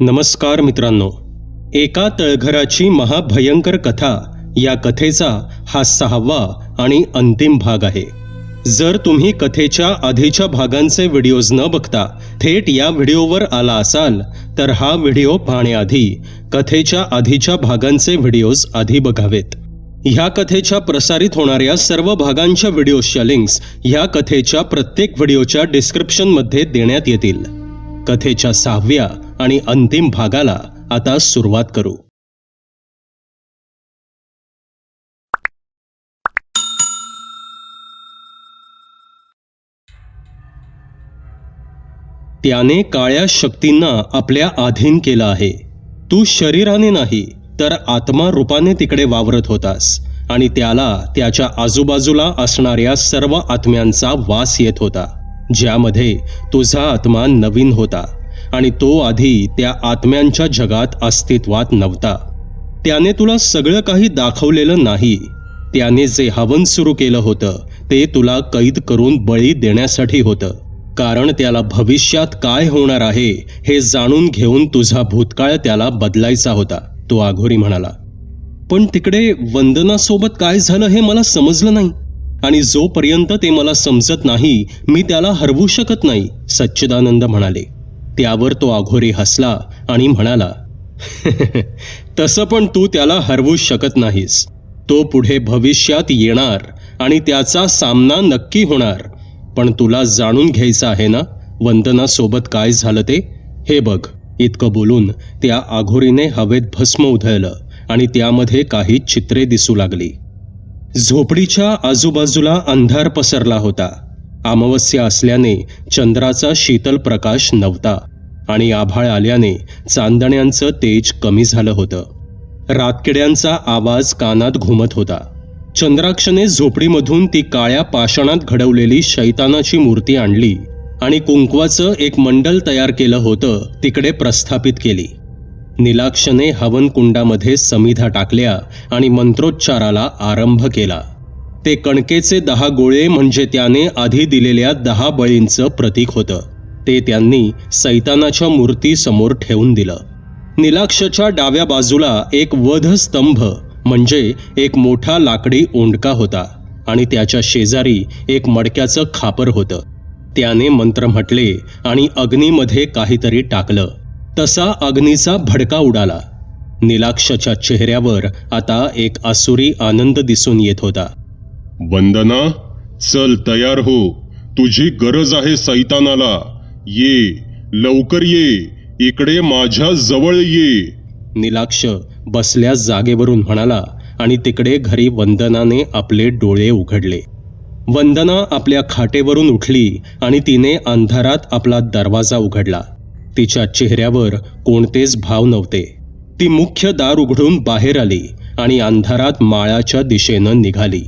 नमस्कार मित्रांनो, एका तळघराची महाभयंकर कथा या कथेचा हा 6वा आणि अंतिम भाग आहे. जर तुम्ही कथेच्या आधीच्या भागांचे व्हिडिओज न बघता थेट या व्हिडिओवर आला असाल तर हा व्हिडिओ पाहण्याआधी कथेच्या आधीच्या भागांचे व्हिडिओज आधी बघावेत. ह्या कथेच्या प्रसारित होणाऱ्या सर्व भागांच्या व्हिडिओच्या लिंक्स ह्या कथेच्या प्रत्येक व्हिडिओच्या डिस्क्रिप्शनमध्ये देण्यात येतील. कथेच्या 6व्या आणि अंतिम भागाला आता सुरुवात करू. त्याने काळ्या शक्तींना आपल्या अधीन केलं आहे. तू शरीराने नाही तर आत्मा रूपाने तिकडे वावरत होतास आणि त्याला त्याच्या आजूबाजूला असणाऱ्या सर्व आत्म्यांचा वास येत होता, ज्यामध्ये तुझा आत्मा नवीन होता आणि तो आधी त्या आत्म्यांच्या जगात अस्तित्वात नव्हता. त्याने तुला सगळं काही दाखवलेलं नाही. त्याने जे हवन सुरू केलं होतं ते तुला कैद करून बळी देण्यासाठी होतं, कारण त्याला भविष्यात काय होणार आहे हे जाणून घेऊन तुझा भूतकाळ त्याला बदलायचा होता, तो आघोरी म्हणाला. पण तिकडे वंदनासोबत काय झालं हे मला समजलं नाही आणि जोपर्यंत ते मला समजत नाही मी त्याला हरवू शकत नाही, सच्चिदानंद म्हणाले. त्यावर तो आघोरी हसला आणि म्हणाला, तसं पण तू त्याला हरवू शकत नाहीस. तो पुढे भविष्यात येणार आणि त्याचा सामना नक्की होणार. पण तुला जाणून घ्यायचं आहे ना वंदनासोबत काय झालं ते? हे बघ. इतकं बोलून त्या आघोरीने हवेत भस्म उधळलं आणि त्यामध्ये काही चित्रे दिसू लागली. झोपडीच्या आजूबाजूला अंधार पसरला होता. अमावस्या असल्याने चंद्राचा शीतल प्रकाश नव्हता आणि आभाळ आल्याने चांदण्यांचं तेज कमी झालं होतं. रातकिड्यांचा आवाज कानात घुमत होता. चंद्राक्षने झोपडीमधून ती काळ्या पाषाणात घडवलेली शैतानाची मूर्ती आणली आणि कुंकवाचं एक मंडल तयार केलं होतं तिकडे प्रस्थापित केली. नीलाक्षने हवन कुंडामध्ये समिधा टाकल्या आणि मंत्रोच्चाराला आरंभ केला. ते कणकेचे 10 गोळे म्हणजे त्याने आधी दिलेल्या 10 बळींचं प्रतीक होतं. ते त्यांनी सैतानाच्या मूर्तीसमोर ठेवून दिलं. नीलाक्षच्या डाव्या बाजूला एक वधस्तंभ म्हणजे एक मोठा लाकडी ओंडका होता आणि त्याच्या शेजारी एक मडक्याचं खापर होतं. त्याने मंत्र म्हटले आणि अग्नीमध्ये काहीतरी टाकलं. तसा अग्नीचा भडका उडाला. नीलाक्षच्या चेहऱ्यावर आता एक आसुरी आनंद दिसून येत होता. वंदना, चल तयार हो. तुझी गरज आहे सैतानाला. ये, लवकर ये, इकडे माझ्या जवळ ये. नीलाक्ष बसल्या जागेवरून म्हणाला आणि तिकडे घरी वंदनाने आपले डोळे उघडले. वंदना आपल्या खाटेवरून उठली आणि तिने अंधारात आपला दरवाजा उघडला. तिच्या चेहऱ्यावर कोणतेच भाव नव्हते. ती मुख्य दार उघडून बाहेर आली आणि अंधारात माळाच्या दिशेनं निघाली.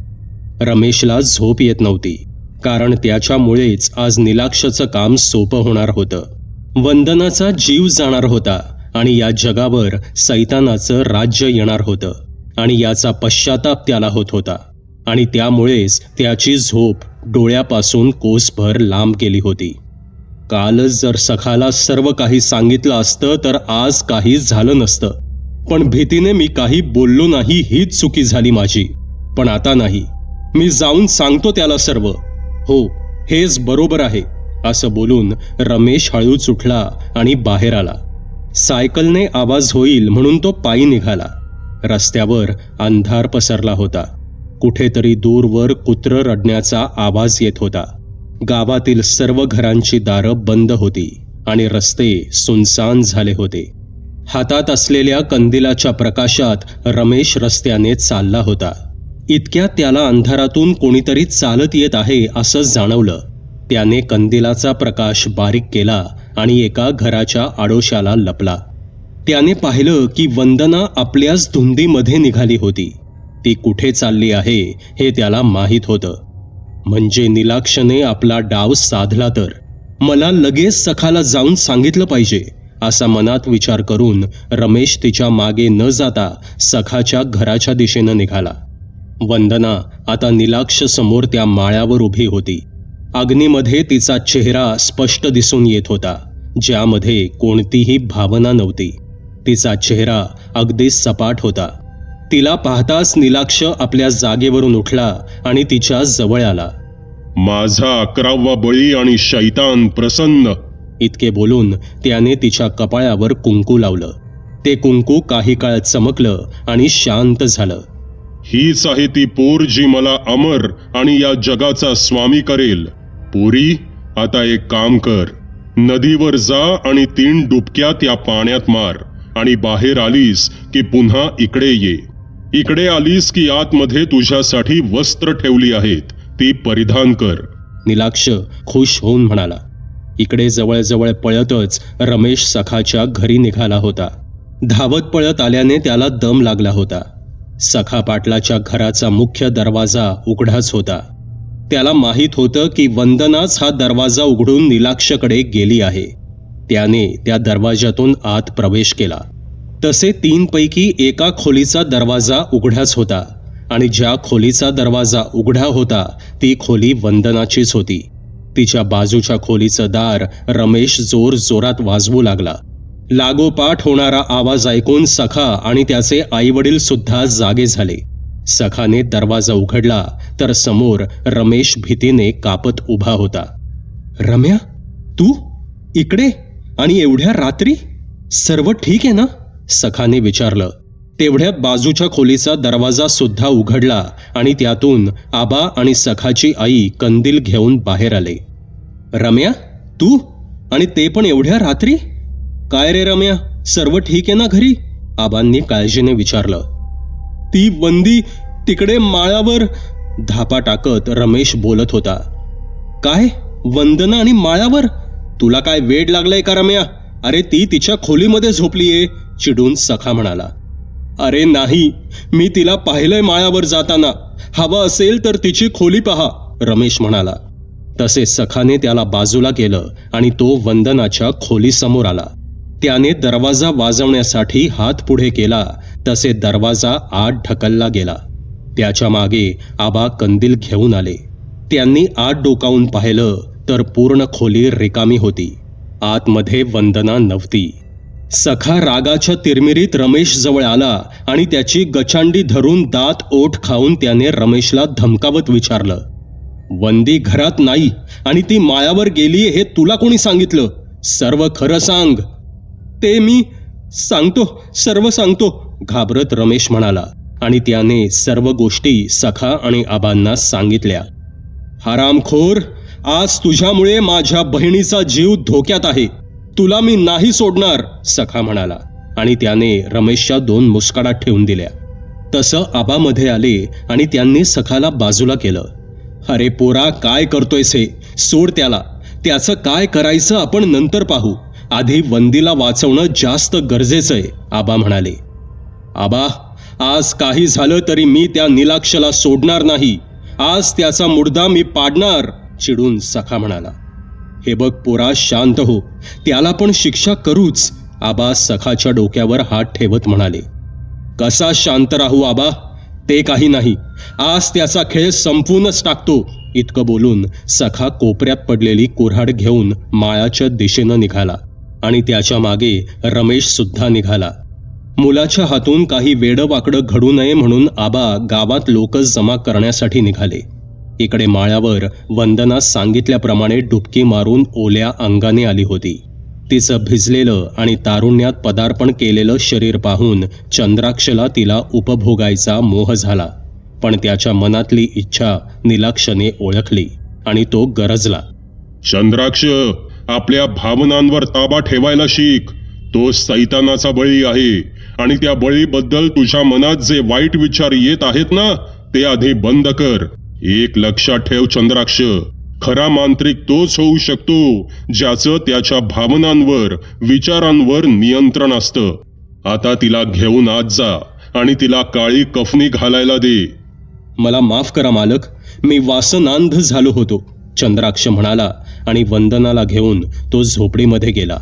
रमेशला झोप येत नव्हती, कारण त्याच्यामुळेच आज नीलाक्षचं काम सोपं होणार होतं. वंदनाचा जीव जाणार होता आणि या जगावर सैतानाचं राज्य येणार होतं आणि याचा पश्चाताप त्याला होत होता आणि त्यामुळेच त्याची झोप डोळ्यापासून कोसभर लांब गेली होती. कालच जर सखाला सर्व काही सांगितलं असतं तर आज काही झालं नसतं. पण भीतीने मी काही बोललो नाही हीच चुकी झाली माझी. पण आता नाही, मी जाऊन सांगतो त्याला सर्व. हो, हेच बरोबर आहे, असं बोलून रमेश हळूच उठला आणि बाहेर आला. सायकलने आवाज होईल म्हणून तो पायी निघाला. रस्त्यावर अंधार पसरला होता. कुठेतरी दूरवर कुत्रं रडण्याचा आवाज येत होता. गावातील सर्व घरांची दारं बंद होती आणि रस्ते सुनसान झाले होते. हातात असलेल्या कंदिलाच्या प्रकाशात रमेश रस्त्याने चालला होता. इतक्यात त्याला अंधारातून कोणीतरी चालत येत आहे असं जाणवलं. त्याने कंदिलाचा प्रकाश बारीक केला आणि एका घराच्या आडोशाला लपला. त्याने पाहिलं की वंदना आपल्याच धुंदीमध्ये निघाली होती. ती कुठे चालली आहे हे त्याला माहीत होतं. म्हणजे नीलाक्षने आपला डाव साधला तर मला लगेच सखाला जाऊन सांगितलं पाहिजे, असा मनात विचार करून रमेश तिच्या मागे न जाता सखाच्या घराच्या दिशेनं निघाला. वंदना आता नीलाक्ष समोर त्या माळ्यावर उभी होती. अग्नीमध्ये तिचा चेहरा स्पष्ट दिसून येत होता ज्यामध्ये कोणतीही भावना नव्हती. तिचा चेहरा अगदी सपाट होता. तिला पाहताच नीलाक्ष आपल्या जागेवरून उठला आणि तिच्या जवळ आला. माझा 11वा बळी आणि शैतान प्रसन्न. इतके बोलून त्याने तिच्या कपाळावर कुंकू लावलं. ते कुंकू काही काळ चमकलं आणि शांत झालं. हीच आहे ती पोर जी मला अमर आणि या जगाचा स्वामी करेल. पोरी, आता एक काम कर. नदीवर जा आणि 3 डुबक्या त्या पाण्यात मार आणि बाहेर आलीस की पुन्हा इकडे ये. इकडे आलीस की आतमध्ये तुझ्यासाठी वस्त्र ठेवली आहेत, ती परिधान कर. नीलाक्ष खुश होऊन म्हणाला. इकडे जवळजवळ पळतच रमेश सखाच्या घरी निघाला होता. धावत पळत आल्याने त्याला दम लागला होता. सखा पाटलाच्या घराचा मुख्य दरवाजा उघडाच होता. त्याला माहीत होतं की वंदनाच हा दरवाजा उघडून नीलाक्षकडे गेली आहे. त्याने त्या दरवाजातून आत प्रवेश केला. तसे 3 पैकी एका खोलीचा दरवाजा उघडाच होता आणि ज्या खोलीचा दरवाजा उघडा होता ती खोली वंदनाचीच होती. तिच्या बाजूच्या खोलीचं दार रमेश जोर जोरात वाजवू लागला. लागोपाठ होणारा आवाज ऐकून सखा आणि त्याचे आईवडील सुद्धा जागे झाले. सखाने दरवाजा उघडला तर समोर रमेश भीतीने कापत उभा होता. रम्या, तू इकडे आणि एवढ्या रात्री? सर्व ठीक आहे ना? सखाने विचारलं. तेवढ्यात बाजूच्या खोलीचा दरवाजा सुद्धा उघडला आणि त्यातून आबा आणि सखाची आई कंदील घेऊन बाहेर आले. रम्या, तू आणि ते पण एवढ्या रात्री? काय रे रम्या, सर्व ठीक आहे ना घरी? आबांनी काळजीने विचारलं. ती वंदी तिकडे माळावर, धापा टाकत रमेश बोलत होता. काय, वंदना आणि माळावर? तुला काय वेड लागलंय का रम्या? अरे ती तिच्या खोलीमध्ये झोपलीये, चिडून सखा म्हणाला. अरे नाही, मी तिला पाहिलंय माळावर जाताना. हवं असेल तर तिची खोली पहा, रमेश म्हणाला. तसे सखाने त्याला बाजूला केलं आणि तो वंदनाच्या खोलीसमोर आला. त्याने दरवाजा वाजवण्यासाठी हात पुढे केला तसे दरवाजा आत ढकलला गेला. त्याच्या मागे आबा कंदील घेऊन आले. त्यांनी आत डोकावून पाहिलं तर पूर्ण खोली रिकामी होती. आतमध्ये वंदना नव्हती. सखा रागाच्या तिरमिरीत रमेश जवळ आला आणि त्याची गचांडी धरून दात ओठ खाऊन त्याने रमेशला धमकावत विचारलं. वंदी घरात नाही आणि ती माळावर गेली हे तुला कोणी सांगितलं? सर्व खरं सांग. ते मी सांगतो, सर्व सांगतो, घाबरत रमेश म्हणाला आणि त्याने सर्व गोष्टी सखा आणि आबांना सांगितल्या. हरामखोर, आज तुझ्यामुळे माझ्या बहिणीचा जीव धोक्यात आहे. तुला मी नाही सोडणार, सखा म्हणाला आणि त्याने रमेशच्या 2 मुस्काडात ठेवून दिल्या. तसं आबा मध्ये आले आणि त्यांनी सखाला बाजूला केलं. अरे पोरा, काय करतोयस हे? सोड त्याला. त्याचं काय करायचं आपण नंतर पाहू. आधी वंदीला वाचवणं जास्त गरजेचं आहे, आबा म्हणाले. आबा, आज काही झालं तरी मी त्या नीलाक्षला सोडणार नाही. आज त्याचा मुर्दा मी पाडणार, चिडून सखा म्हणाला. हे बघ पोरा, शांत हो. त्याला पण शिक्षा करूच, आबा सखाच्या डोक्यावर हात ठेवत म्हणाले. कसा शांत राहू आबा? ते काही नाही. आज त्याचा खेळ संपवूनच टाकतो. इतकं बोलून सखा कोपऱ्यात पडलेली कुऱ्हाड घेऊन माळाच्या दिशेनं निघाला आणि त्याच्या मागे रमेश सुद्धा निघाला. मुलाच्या हातून काही वेडवाकडं घडू नये म्हणून आबा गावात लोक जमा करण्यासाठी निघाले. इकडे माळ्यावर वंदना सांगितल्याप्रमाणे डुबकी मारून ओल्या अंगाने आली होती. तिचं भिजलेलं आणि तारुण्यात पदार्पण केलेलं शरीर पाहून चंद्राक्षला तिला उपभोगायचा मोह झाला. पण त्याच्या मनातली इच्छा नीलाक्षने ओळखली आणि तो गरजला. चंद्राक्ष, आपल्या भावनांवर ताबा ठेवायला शिक. तो सैतानाचा बळी आहे आणि त्या बळीबद्दल तुझ्या मनात जे वाईट विचार येत आहेत ना, ते आधी बंद कर. एक लक्षात ठेव चंद्राक्ष, खरा मांत्रिक तोच होऊ शकतो ज्याचं त्याच्या भावनांवर, विचारांवर नियंत्रण असतं. आता तिला घेऊन आत जा आणि तिला काळी कफनी घालायला दे. मला माफ करा मालक, मी वासनांध झालो होतो, चंद्राक्ष म्हणाला आणि वंदनाला घेऊन तो झोपडीमध्ये गेला.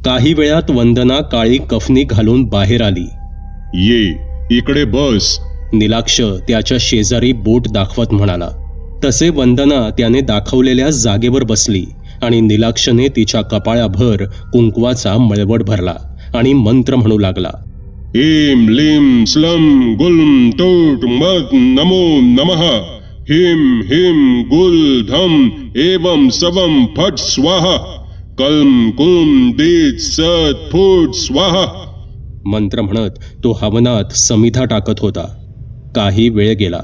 काही वेळात वंदना काळी कफनी घालून बाहेर आली. ये इकडे बस, नीलाक्ष त्याच्या शेजारी बोट दाखवत म्हणाला. तसे वंदना त्याने दाखवलेल्या जागेवर बसली आणि नीलाक्षने तिच्या कपाळाभर कुंकवाचा मळवट भरला आणि मंत्र म्हणू लागला. ह्रीं लीं श्लम गुल्म टूट मत नमो नमः. हिम हिम गुल धम एवं सवम फट स्वाहा. कल्म कुल्म दीत सत फूट स्वाहा. मंत्र म्हणत तो हवनात समिधा टाकत होता. काही वेळ गेला.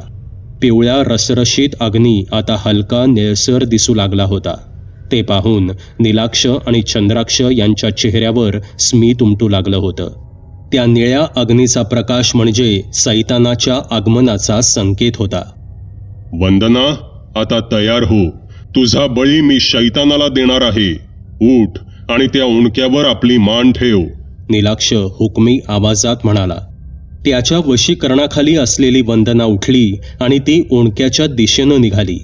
पिवळ्या रसरशीत अग्नी आता हलका निळसर दिसू लागला होता. ते पाहून नीलाक्ष आणि चंद्राक्ष यांच्या चेहऱ्यावर स्मित उमटू लागलं होतं. त्या निळ्या अग्नीचा प्रकाश म्हणजे सैतानाच्या आगमनाचा संकेत होता. वंदना, आता तयार हो. तुझा बळी मी शैतानाला देणार आहे. उठ आणि त्या उंडक्यावर आपली मान ठेव. नीलाक्ष हुकमी आवाजात म्हणाला. त्याच्या वशीकरणाखाली असलेली वंदना उठली आणि ती ओंडक्याच्या दिशेनं निघाली.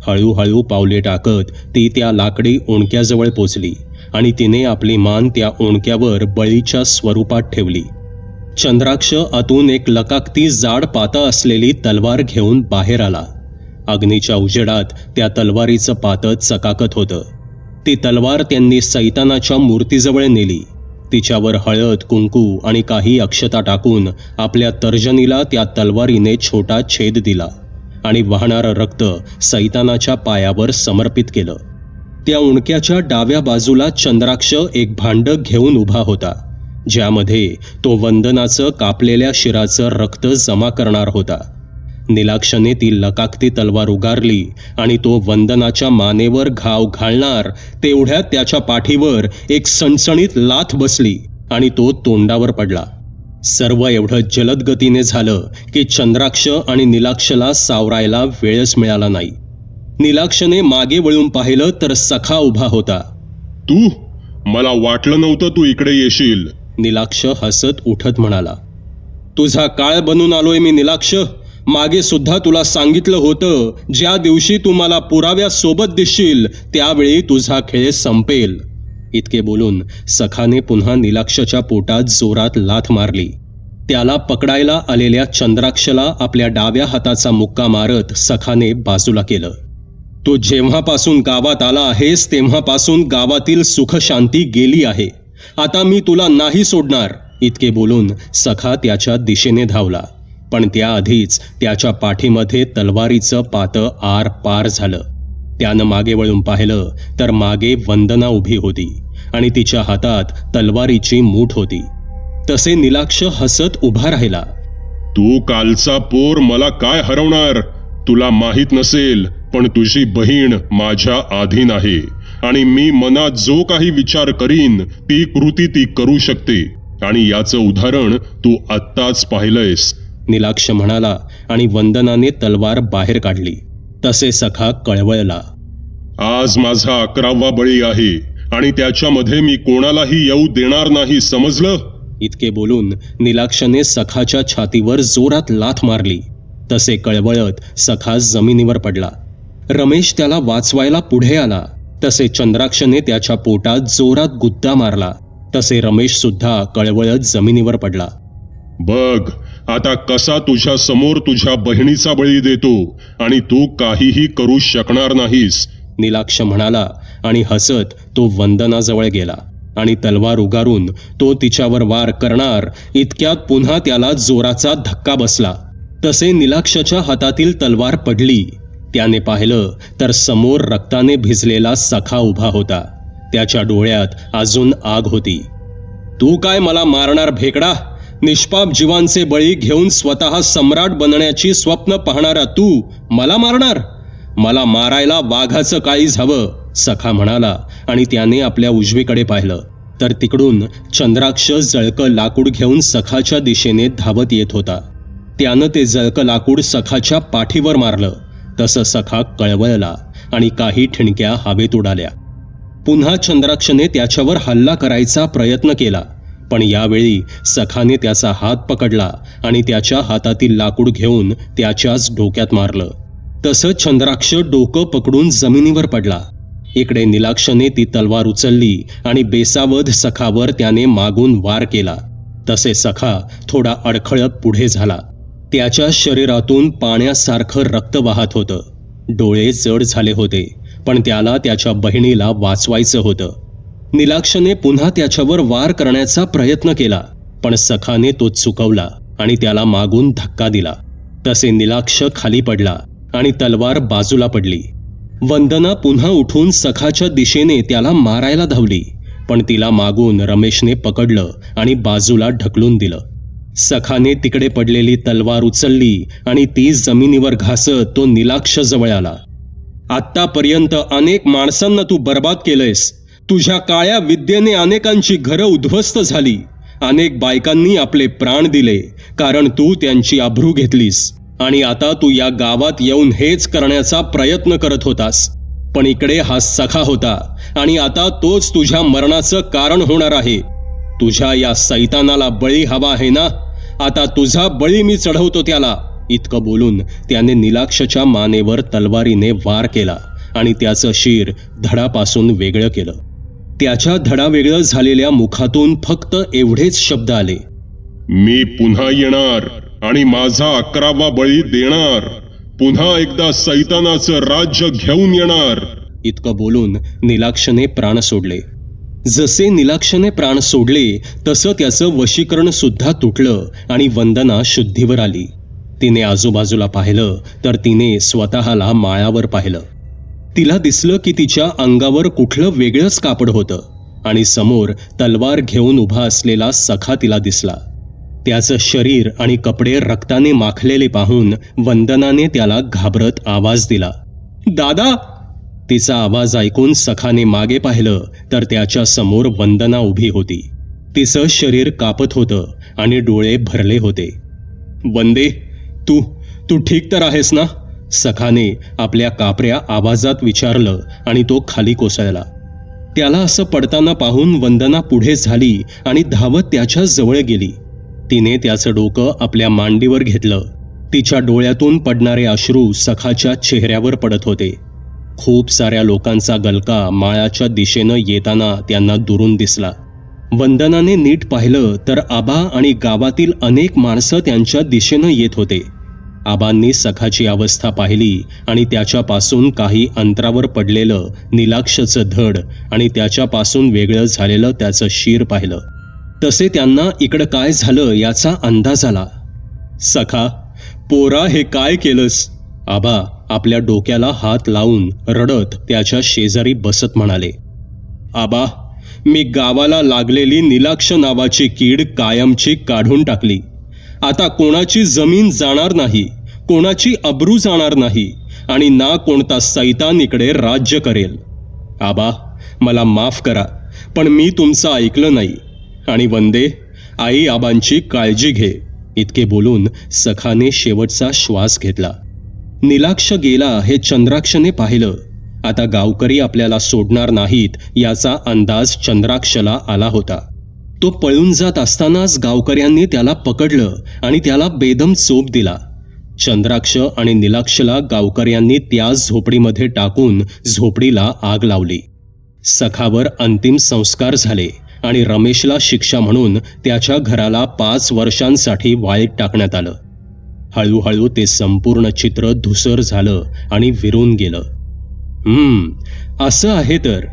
हळूहळू पावले टाकत ती त्या लाकडी ओंडक्याजवळ पोचली आणि तिने आपली मान त्या ओंडक्यावर बळीच्या स्वरूपात ठेवली. चंद्राक्ष आतून एक लकाकती जाड पाता असलेली तलवार घेऊन बाहेर आला. अग्नीच्या उजेडात त्या तलवारीचं पातं चकाकत होतं. ती तलवार त्यांनी सैतानाच्या मूर्तीजवळ नेली. तिच्यावर हळद, कुंकू आणि काही अक्षता टाकून आपल्या तर्जनीला त्या तलवारीने छोटा छेद दिला आणि वाहणारं रक्त सैतानाच्या पायावर समर्पित केलं. त्या उंडक्याच्या डाव्या बाजूला चंद्राक्ष एक भांडं घेऊन उभा होता, ज्यामध्ये तो वंदनाचं कापलेल्या शिराचं रक्त जमा करणार होता. नीलाक्षने ती लकाकती तलवार उगारली आणि तो वंदनाच्या मानेवर घाव घालणार तेवढ्यात त्याच्या पाठीवर एक सणसणीत लाथ बसली आणि तो तोंडावर पडला. सर्व एवढं जलद गतीने झालं की चंद्राक्ष आणि नीलाक्षला सावरायला वेळच मिळाला नाही. नीलाक्षने मागे वळून पाहिलं तर सखा उभा होता. तू? मला वाटलं नव्हतं तू इकडे येशील. नीलाक्ष हसत उठत म्हणाला. तुझा काळ बनून आलोय मी नीलाक्ष. मागे सुद्धा तुला सांगितलं होतं, ज्या दिवशी तू मला पुराव्यासोबत दिसशील त्यावेळी तुझा खेळ संपेल. इतके बोलून सखाने पुन्हा नीलाक्षच्या पोटात जोरात लाथ मारली. त्याला पकडायला आलेल्या चंद्राक्षला आपल्या डाव्या हाताचा मुक्का मारत सखाने बाजूला केलं. तू जेव्हापासून गावात आला आहेस तेव्हापासून गावातील सुखशांती गेली आहे. आता मी तुला नाही सोडणार. इतके बोलून सखा त्याच्या दिशेने धावला, पण त्याआधीच त्याच्या पाठीमध्ये तलवारीचं पातं आर पार झालं. त्यानं मागे वळून पाहिलं तर मागे वंदना उभी होती आणि तिच्या हातात तलवारीची मूठ होती. तसे नीलाक्ष हसत उभा राहिला. तू कालचा पोर मला काय हरवणार? तुला माहीत नसेल, पण तुझी बहीण माझ्या अधीन आहे आणि मी मनात जो काही विचार करीन ती कृती ती करू शकते, आणि याचं उदाहरण तू आत्ताच पाहिलंयस. नीलाक्ष म्हणाला आणि वंदनाने तलवार बाहेर काढली. तसे सखा कळवळला. आज माझा 11वा बळी आहे आणि त्याच्यामध्ये मी कोणालाही येऊ देणार नाही, समजलं? इतके बोलून नीलाक्षने सखाच्या छातीवर जोरात लाथ मारली. तसे कळवळत सखा जमिनीवर पडला. रमेश त्याला वाचवायला पुढे आला. तसे चंद्राक्षने त्याच्या पोटात जोरात गुद्दा मारला. तसे रमेश सुद्धा कळवळत जमिनीवर पडला. बघ आता कसा तुझ्या समोर तुझ्या बहिणीचा बळी देतो आणि तू काहीही करू शकणार नाहीस, नीलाक्ष म्हणाला आणि हसत तो वंदनाजवळ गेला आणि तलवार उगारून तो तिच्यावर वार करणार इतक्यात पुन्हा त्याला जोराचा धक्का बसला. तसे नीलाक्षच्या हातातील तलवार पडली. त्याने पाहिलं तर समोर रक्ताने भिजलेला सखा उभा होता. त्याच्या डोळ्यात अजून आग होती. तू काय मला मारणार भेकडा? निष्पाप जीवांचे बळी घेऊन स्वतः सम्राट बनण्याची स्वप्न पाहणारा तू मला मारणार? मला मारायला वाघाचं काळीज हवं, सखा म्हणाला आणि त्याने आपल्या उजवीकडे पाहिलं तर तिकडून चंद्राक्ष जळकं लाकूड घेऊन सखाच्या दिशेने धावत येत होता. त्यानं ते जळकं लाकूड सखाच्या पाठीवर मारलं. तसं सखा कळवळला आणि काही ठिणक्या हवेत उडाल्या. पुन्हा चंद्राक्षने त्याच्यावर हल्ला करायचा प्रयत्न केला, पण यावेळी सखाने त्याचा हात पकडला आणि त्याच्या हातातील लाकूड घेऊन त्याच्याच डोक्यात मारलं. तसं चंद्राक्ष डोकं पकडून जमिनीवर पडला. इकडे नीलाक्षने ती तलवार उचलली आणि बेसावध सखावर त्याने मागून वार केला. तसे सखा थोडा अडखळत पुढे झाला. त्याच्या शरीरातून पाण्यासारखं रक्त वाहत होतं. डोळे जड झाले होते, पण त्याला त्याच्या बहिणीला वाचवायचं होतं. निलाक्षने पुन्हा त्याच्यावर वार करण्याचा प्रयत्न केला, पण सखाने तो चुकवला आणि त्याला मागून धक्का दिला. तसे निलाक्ष खाली पडला आणि तलवार बाजूला पडली. वंदना पुन्हा उठून सखाच्या दिशेने त्याला मारायला धावली, पण तिला मागून रमेशने पकडलं आणि बाजूला ढकलून दिलं. सखाने तिकडे पडलेली तलवार उचलली आणि ती जमिनीवर घासत तो निलाक्ष जवळ आला. आत्तापर्यंत अनेक माणसांना तू बर्बाद केलंयस. तुझ्या काळ्या विद्येने अनेकांची घरं उद्ध्वस्त झाली. अनेक बायकांनी आपले प्राण दिले कारण तू त्यांची अब्रू घेतलीस. आणि आता तू या गावात येऊन हेच करण्याचा प्रयत्न करत होतास. पण इकडे हा सखा होता आणि आता तोच तुझ्या मरणाचं कारण होणार आहे. तुझ्या या सैतानाला बळी हवा आहे ना? आता तुझा बळी मी चढवतो त्याला. इतकं बोलून त्याने निलाक्षच्या मानेवर तलवारीने वार केला आणि त्याचं शिर धडापासून वेगळं केलं. त्याच्या धडावेगळं झालेल्या मुखातून फक्त एवढेच शब्द आले, मी पुन्हा येणार आणि माझा 11वा बळी देणार. पुन्हा एकदा सैतानाचं राज्य घेऊन येणार. इतकं बोलून निलाक्षने प्राण सोडले. जसे निलाक्षने प्राण सोडले तसं त्याचं वशीकरण सुद्धा तुटलं आणि वंदना शुद्धीवर आली. तिने आजूबाजूला पाहिलं तर तिने स्वतःला माळावर पाहिलं. तिला दिसलं की तिच्या अंगावर कुठलं वेगळंच कापड होतं आणि समोर तलवार घेऊन उभा असलेला सखा तिला दिसला. त्याचं शरीर आणि कपडे रक्ताने माखलेले पाहून वंदनाने त्याला घाबरत आवाज दिला, दादा. तिचा आवाज ऐकून सखाने मागे पाहिलं तर त्याच्या समोर वंदना उभी होती. तिचं शरीर कापत होतं आणि डोळे भरले होते. वंदे, तू ठीक तर आहेस ना? सखाने आपल्या कापऱ्या आवाजात विचारलं आणि तो खाली कोसळला. त्याला असं पडताना पाहून वंदना पुढे झाली आणि धावत त्याच्या जवळ गेली. तिने त्याचं डोकं आपल्या मांडीवर घेतलं. तिच्या डोळ्यातून पडणारे अश्रू सखाच्या चेहऱ्यावर पडत होते. खूप साऱ्या लोकांचा गलका माळाच्या दिशेनं येताना त्यांना दुरून दिसला. वंदनाने नीट पाहिलं तर आबा आणि गावातील अनेक माणसं त्यांच्या दिशेनं येत होते. आबांनी सखाची अवस्था पाहिली आणि त्याच्यापासून काही अंतरावर पडलेलं निलाक्षचं धड आणि त्याच्यापासून वेगळं झालेलं त्याचं शिर पाहिलं. तसे त्यांना इकडं काय झालं याचा अंदाज आला. सखा, पोरा, हे काय केलंस? आबा आपल्या डोक्याला हात लावून रडत त्याच्या शेजारी बसत म्हणाले, आबा, मी गावाला लागलेली निलाक्ष नावाची कीड कायमची काढून टाकली. आता कोणाची जमीन जाणार नाही, कोणाची अब्रू जाणार नाही आणि ना कोणता सैतान इकडे राज्य करेल. आबा, मला माफ करा, पण मी तुमचं ऐकलं नाही. आणि वंदे, आई आबांची काळजी घे. इतके बोलून सखाने शेवटचा श्वास घेतला. निलाक्ष गेला हे चंद्राक्षने पाहिलं. आता गावकरी आपल्याला सोडणार नाहीत याचा अंदाज चंद्राक्षला आला होता. तो पळून जात असतानाच गावकऱ्यांनी त्याला पकडलं आणि त्याला बेदम चोप दिला. चंद्राक्ष आणि निलाक्षला गावकऱ्यांनी त्याच झोपडीमध्ये टाकून झोपडीला आग लावली. सखावर अंतिम संस्कार झाले आणि रमेशला शिक्षा म्हणून त्याच्या घराला 5 वर्षांसाठी वाळीत टाकण्यात आलं. हळूहळू ते संपूर्ण चित्र धुसर झालं आणि विरून गेलं. असं आहे तर.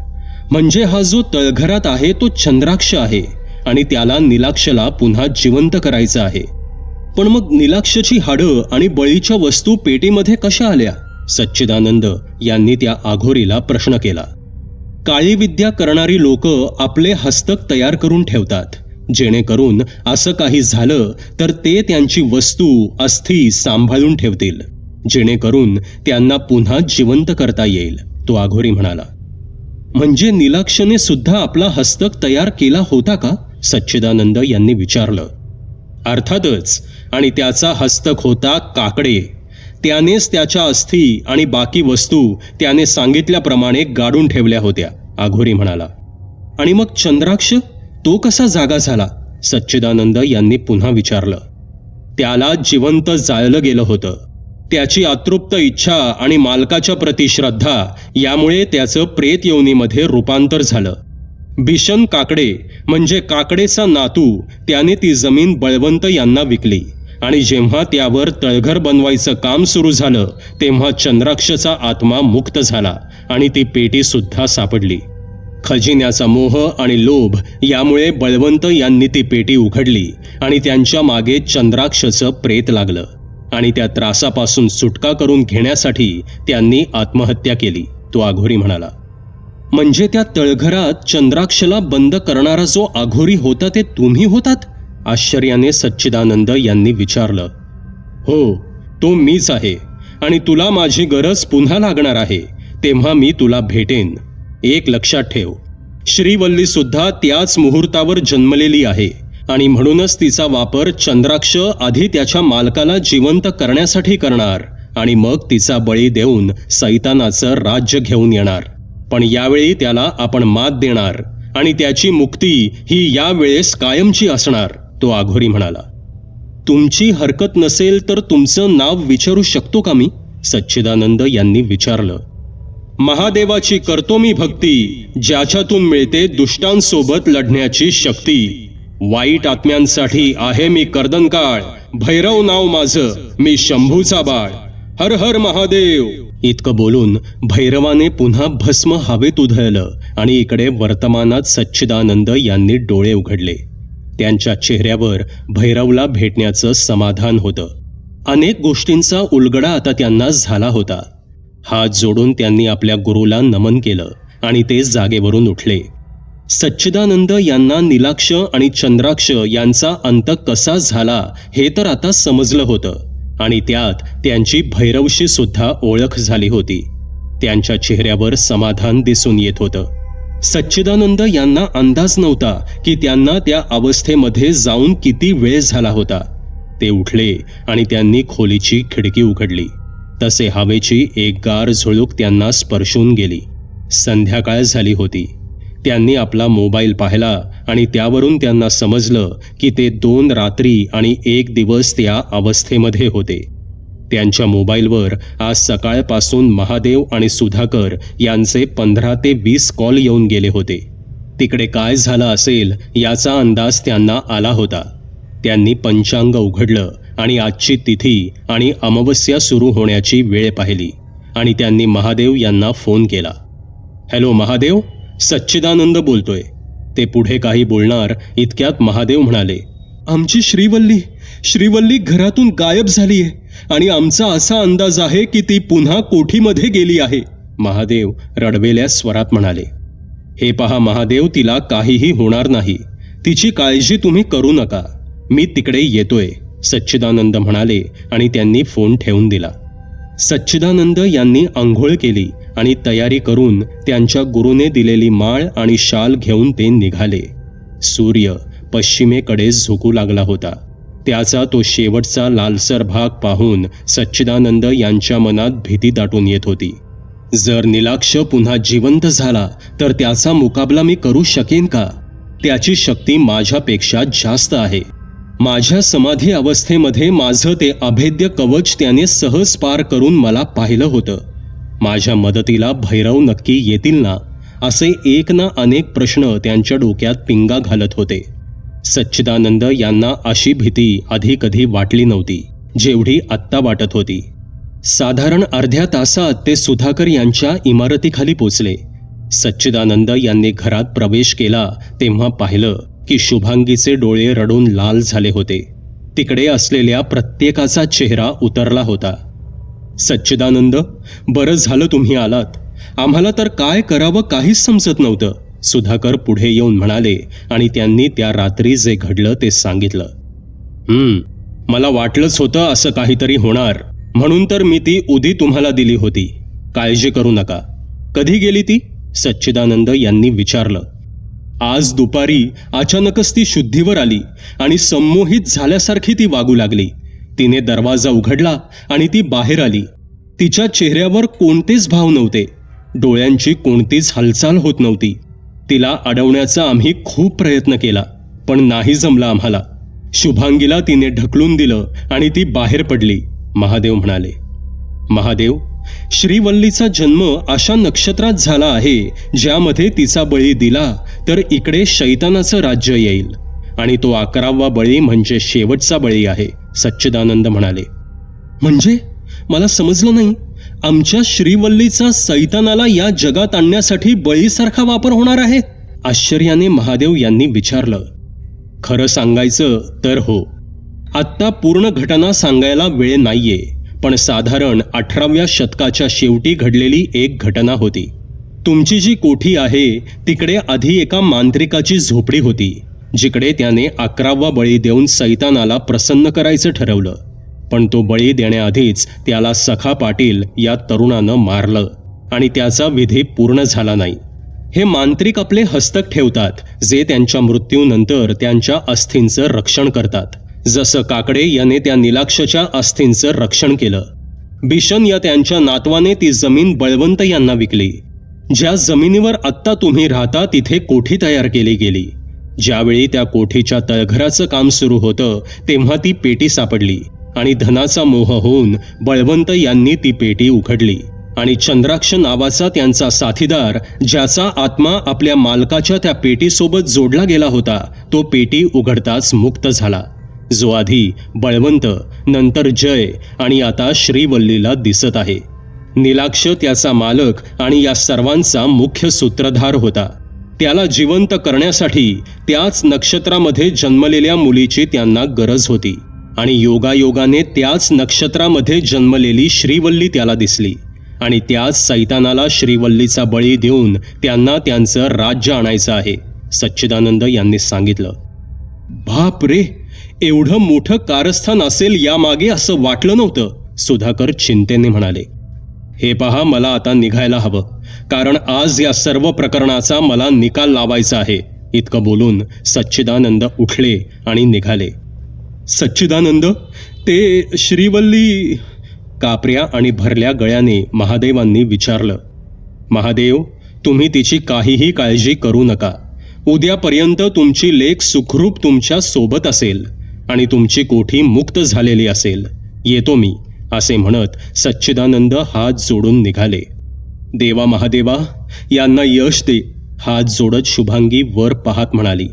म्हणजे हा जो तळघरात आहे तो चंद्राक्ष आहे आणि त्याला निलाक्षला पुन्हा जिवंत करायचं आहे. पण मग निलाक्षची हाडं आणि बळीच्या वस्तू पेटीमध्ये कशा आल्या? सच्चिदानंद यांनी त्या आघोरीला प्रश्न केला. काळी विद्या करणारी लोक आपले हस्तक तयार करून ठेवतात, जेणेकरून असं काही झालं तर ते त्यांची वस्तू अस्थी सांभाळून ठेवतील, जेणेकरून त्यांना पुन्हा जिवंत करता येईल, तो आघोरी म्हणाला. म्हणजे निलाक्षने सुद्धा आपला हस्तक तयार केला होता का? सच्चिदानंद यांनी विचारलं. अर्थातच. आणि त्याचा हस्तक होता काकडे. त्यानेच त्याच्या अस्थी आणि बाकी वस्तू त्याने सांगितल्याप्रमाणे गाडून ठेवल्या होत्या, आघोरी म्हणाला. आणि मग चंद्राक्ष, तो कसा जागा झाला? सच्चिदानंद यांनी पुन्हा विचारलं. त्याला जिवंत जाळलं गेलं होतं. त्याची अतृप्त इच्छा आणि मालकाच्या प्रति श्रद्धा यामुळे त्याचं प्रेत योनीमध्ये रूपांतर झालं. बिशन काकडे म्हणजे काकडेचा नातू त्याने ती जमीन बळवंत यांना विकली आणि जेव्हा त्यावर तळघर बनवायचं काम सुरू झालं तेव्हा चंद्राक्षचा आत्मा मुक्त झाला आणि ती पेटी सुद्धा सापडली. खजिन्याचा मोह आणि लोभ यामुळे बळवंत यांनी ती पेटी उघडली आणि त्यांच्या मागे चंद्राक्षचं प्रेत लागलं आणि त्या त्रासापासून सुटका करून घेण्यासाठी त्यांनी आत्महत्या केली. तो अघोरी म्हणाला. म्हणजे त्या तळघरात चंद्राक्षला बंद करणारा जो अघोरी होता ते तुम्ही होतात? आश्चर्याने सच्चिदानंद यांनी विचारलं. हो, तो मीच आहे आणि तुला माझी गरज पुन्हा लागणार आहे तेव्हा मी तुला भेटेन. एक लक्षात ठेव, श्रीवल्ली सुद्धा त्याच मुहूर्तावर जन्मलेली आहे आणि म्हणूनच तिचा वापर चंद्राक्ष आधी त्याच्या मालकाला जिवंत करण्यासाठी करणार आणि मग तिचा बळी देऊन सैतानाचं राज्य घेऊन येणार. पण यावेळी त्याला आपण मात देणार आणि त्याची मुक्ती ही यावेळेस कायमची असणार. तो अघोरी म्हणाला. तुमची हरकत नसेल तर तुमचं नाव विचारू शकतो का मी? सच्चिदानंद यांनी विचारलं. महादेवाची करतो मी भक्ती, ज्याच्यातून मिळते दुष्टांसोबत लढण्याची शक्ती. वाईट आत्म्यांसाठी आहे मी कर्दनकाळ, भैरव नाव माझं, मी शंभूचा बाळ. हर हर महादेव. इतकं बोलून भैरवाने पुन्हा भस्म हवेत उधळलं आणि इकडे वर्तमानात सच्चिदानंद यांनी डोळे उघडले. त्यांच्या चेहऱ्यावर भैरवला भेटण्याचं समाधान होतं. अनेक गोष्टींचा उलगडा आता त्यांना झाला होता. हात जोडून त्यांनी आपल्या गुरुला नमन केलं आणि ते जागेवरून उठले. सच्चिदानंद यांना नीलाक्ष आणि चंद्राक्ष यांचा अंत कसा झाला हे तर आता समजलं होतं आणि त्यात त्यांची भैरवशी सुद्धा ओळख झाली होती. त्यांच्या चेहऱ्यावर समाधान दिसून येत होतं. सच्चिदानंद यांना अंदाज नव्हता की त्यांना त्या अवस्थेमध्ये जाऊन किती वेळ झाला होता. ते उठले आणि त्यांनी खोलीची खिडकी उघडली. तसे हवेची एक गार झुळूक त्यांना स्पर्शून गेली. संध्याकाळ झाली होती. त्यांनी आपला मोबाईल पाहिला आणि त्यावरून त्यांना समजलं की ते 2 रात्री आणि 1 दिवस त्या अवस्थेमध्ये होते. त्यांच्या मोबाईलवर आज सकाळपासून महादेव आणि सुधाकर यांचे 15 ते 20 कॉल येऊन गेले होते. तिकडे काय झालं असेल याचा अंदाज त्यांना आला होता. त्यांनी पंचांग उघडलं आणि आजची तिथी आणि अमावस्या सुरू होण्याची वेळ पाहिली आणि त्यांनी महादेव यांना फोन केला. हॅलो महादेव, सच्चिदानंद बोलतोय. ते पुढे काही बोलणार इतक्यात महादेव म्हणाले, आमची श्रीवल्ली घरातून गायब झाली आहे आणि आमचा असा अंदाज आहे की ती पुन्हा कोठीमध्ये गेली आहे. महादेव रडवेल्या स्वरात म्हणाले. हे पहा महादेव, तिला काहीही होणार नाही. तिची काळजी तुम्ही करू नका. मी तिकडे येतोय, सच्चिदानंद म्हणाले आणि त्यांनी फोन ठेवून दिला. सच्चिदानंद यांनी आंघोळ केली आणि तयारी करून त्यांच्या गुरुने दिलेली माळ आणि शाल घेऊन ते निघाले. सूर्य पश्चिमेकडे झुकू लागला होता. त्याचा तो शेवटचा लालसर भाग पाहून सच्चिदानंद यांच्या मनात भीती दाटून येत होती. जर नीलाक्ष पुन्हा जिवंत झाला तर त्याचा मुकाबला मी करू शकेन का? त्याची शक्ती माझ्यापेक्षा जास्त आहे. माझ्या समाधी अवस्थेमध्ये माझं ते अभेद्य कवच त्याने सहज पार करून मला पाहिलं होतं. माझ्या मदतीला भैरव नक्की येतील ना? असे एक ना अनेक प्रश्न त्यांच्या डोक्यात पिंगा घालत होते. सच्चिदानंद यांना अशी भीती आधी कधी वाटली नव्हती जेवढी आत्ता वाटत होती. साधारण अर्ध्या तासात ते सुधाकर यांच्या इमारतीखाली पोचले. सच्चिदानंद यांनी घरात प्रवेश केला तेव्हा पाहिलं की शुभांगीचे डोळे रडून लाल झाले होते. तिकडे असलेल्या प्रत्येकाचा चेहरा उतरला होता. सच्चिदानंद, बरं झालं तुम्ही आलात. आम्हाला तर काय करावं काहीच समजत नव्हतं, सुधाकर पुढे येऊन म्हणाले आणि त्यांनी त्या रात्री जे घडलं ते सांगितलं. मला वाटलंच होतं असं काहीतरी होणार, म्हणून तर मी ती उदी तुम्हाला दिली होती. काळजी करू नका. कधी गेली ती? सच्चिदानंद यांनी विचारलं. आज दुपारी अचानकच ती शुद्धीवर आली आणि संमोहित झाल्यासारखी ती वागू लागली. तिने दरवाजा उघडला आणि ती बाहेर आली. तिच्या चेहऱ्यावर कोणतेच भाव नव्हते. डोळ्यांची कोणतीच हालचाल होत नव्हती. तिला अडवण्याचा आम्ही खूप प्रयत्न केला पण नाही जमला आम्हाला. शुभांगीला तिने ढकलून दिलं आणि ती बाहेर पडली, महादेव म्हणाले. महादेव, श्रीवल्लीचा जन्म अशा नक्षत्रात झाला आहे ज्यामध्ये तिचा बळी दिला तर इकडे शैतानाचं राज्य येईल आणि तो 11वा बळी म्हणजे शेवटचा बळी आहे, सच्चिदानंद म्हणाले. म्हणजे मला समजलं नाही. आमच्या श्रीवल्लीचा सैतानाला या जगात आणण्यासाठी बळीसारखा वापर होणार आहे? आश्चर्याने महादेव यांनी विचारलं. खरं सांगायचं तर हो. आत्ता पूर्ण घटना सांगायला वेळ नाहीये, पण साधारण 18व्या शतकाच्या शेवटी घडलेली एक घटना होती. तुमची जी कोठी आहे तिकडे आधी एका मांत्रिकाची झोपडी होती, जिकडे त्याने 11वा बळी देऊन सैतानाला प्रसन्न करायचं ठरवलं. पण तो बळी देण्याआधीच त्याला सखा पाटील या तरुणानं मारलं आणि त्याचा विधी पूर्ण झाला नाही. हे मांत्रिक आपले हस्तक ठेवतात, जे त्यांच्या मृत्यूनंतर त्यांच्या अस्थींचं रक्षण करतात. जसं काकडे याने त्या निलाक्षच्या अस्थींचं रक्षण केलं. बिशन या त्यांच्या नातवाने ती जमीन बळवंत यांना विकली. ज्या जमिनीवर आत्ता तुम्ही राहता तिथे कोठी तयार केली गेली. ज्यावेळी त्या कोठीच्या तळघराचं काम सुरू होतं तेव्हा ती पेटी सापडली आणि धनाचा मोह होऊन बळवंत यांनी ती पेटी उघडली आणि चंद्राक्ष नावाचा त्यांचा साथीदार, ज्याचा आत्मा आपल्या मालकाच्या त्या पेटीसोबत जोडला गेला होता, तो पेटी उघडताच मुक्त झाला. जो आधी बळवंत, नंतर जय आणि आता श्रीवल्लीला दिसत आहे. निलाक्ष त्याचा मालक आणि या सर्वांचा मुख्य सूत्रधार होता. त्याला जिवंत करण्यासाठी त्याच नक्षत्रामध्ये जन्मलेल्या मुलीची त्यांना गरज होती आणि योगायोगाने त्याच नक्षत्रामध्ये जन्मलेली श्रीवल्ली त्याला दिसली आणि त्याच सैतानाला श्रीवल्लीचा बळी देऊन त्यांना त्यांचं राज्य आणायचं आहे, सच्चिदानंद यांनी सांगितलं. बाप रे, एवढं मोठं कारस्थान असेल यामागे असं वाटलं नव्हतं, सुधाकर चिंतेने म्हणाले. हे पहा, मला आता निघायला हवं, कारण आज या सर्व प्रकरणाचा मला निकाल लावायचा आहे. इतकं बोलून सच्चिदानंद उठले आणि निघाले. सच्चिदानंद, ते श्रीवल्ली, कापऱ्या आणि भरल्या गळ्याने महादेवांनी विचारलं. महादेव, तुम्ही तिची काहीही काळजी करू नका. उद्यापर्यंत तुमची लेक सुखरूप तुमच्या सोबत असेल आणि तुमची कोठी मुक्त झालेली असेल. येतो मी, असे म्हणत सच्चिदानंद हात जोडून निघाले. देवा महादेवा, यांना यश दे, हात जोडत शुभांगी वर पाहत म्हणाली.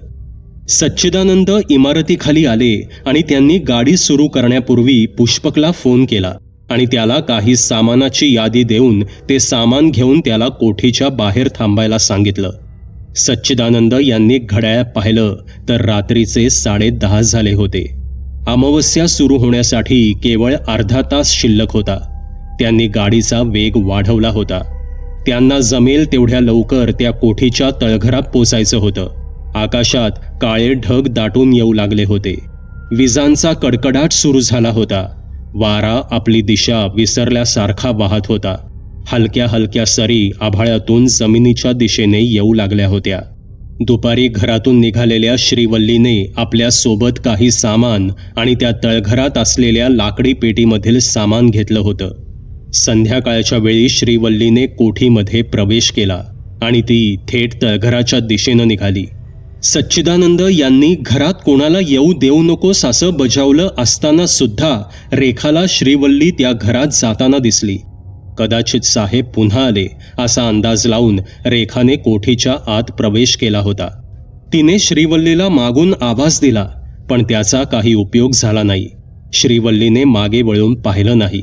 सच्चिदानंद इमारतीखाली आले आणि त्यांनी गाडी सुरू करण्यापूर्वी पुष्पकला फोन केला आणि त्याला काही सामानाची यादी देऊन ते सामान घेऊन त्याला कोठीच्या बाहेर थांबायला सांगितलं. सच्चिदानंद यांनी घड्याळ पाहिलं तर रात्रीचे 10:30 झाले होते. अमावस्या सुरू होण्यासाठी केवळ अर्धा तास शिल्लक होता. त्यांनी गाडीचा वेग वाढवला होता. त्यांना जमेल तेवढ्या लवकर त्या कोठीच्या तळघरात पोचायचं होतं. आकाशात काळे ढग दाटून येऊ लागले होते. विजांचा कडकडाट सुरू झाला होता. वारा आपली दिशा विसरल्यासारखा वाहत होता. हलक्या हलक्या सरी आभाळातून जमिनीच्या दिशेने येऊ लागल्या होत्या. दुपारी घरातून निघालेल्या श्रीवल्लीने आपल्या सोबत काही सामान आणि त्या तळघरात असलेल्या लाकडी पेटीमधील सामान घेतलं होतं. संध्याकाळच्या वेळी श्रीवल्लीने कोठीमध्ये प्रवेश केला आणि ती थेट तळघराच्या दिशेनं निघाली. सच्चिदानंद यांनी घरात कोणाला येऊ देऊ नकोस असं बजावलं असताना सुद्धा रेखाला श्रीवल्ली त्या घरात जाताना दिसली. कदाचित साहेब पुन्हा आले असा अंदाज लावून रेखाने कोठीच्या आत प्रवेश केला होता. तिने श्रीवल्लीला मागून आवाज दिला, पण त्याचा काही उपयोग झाला नाही. श्रीवल्लीने मागे वळून पाहिलं नाही.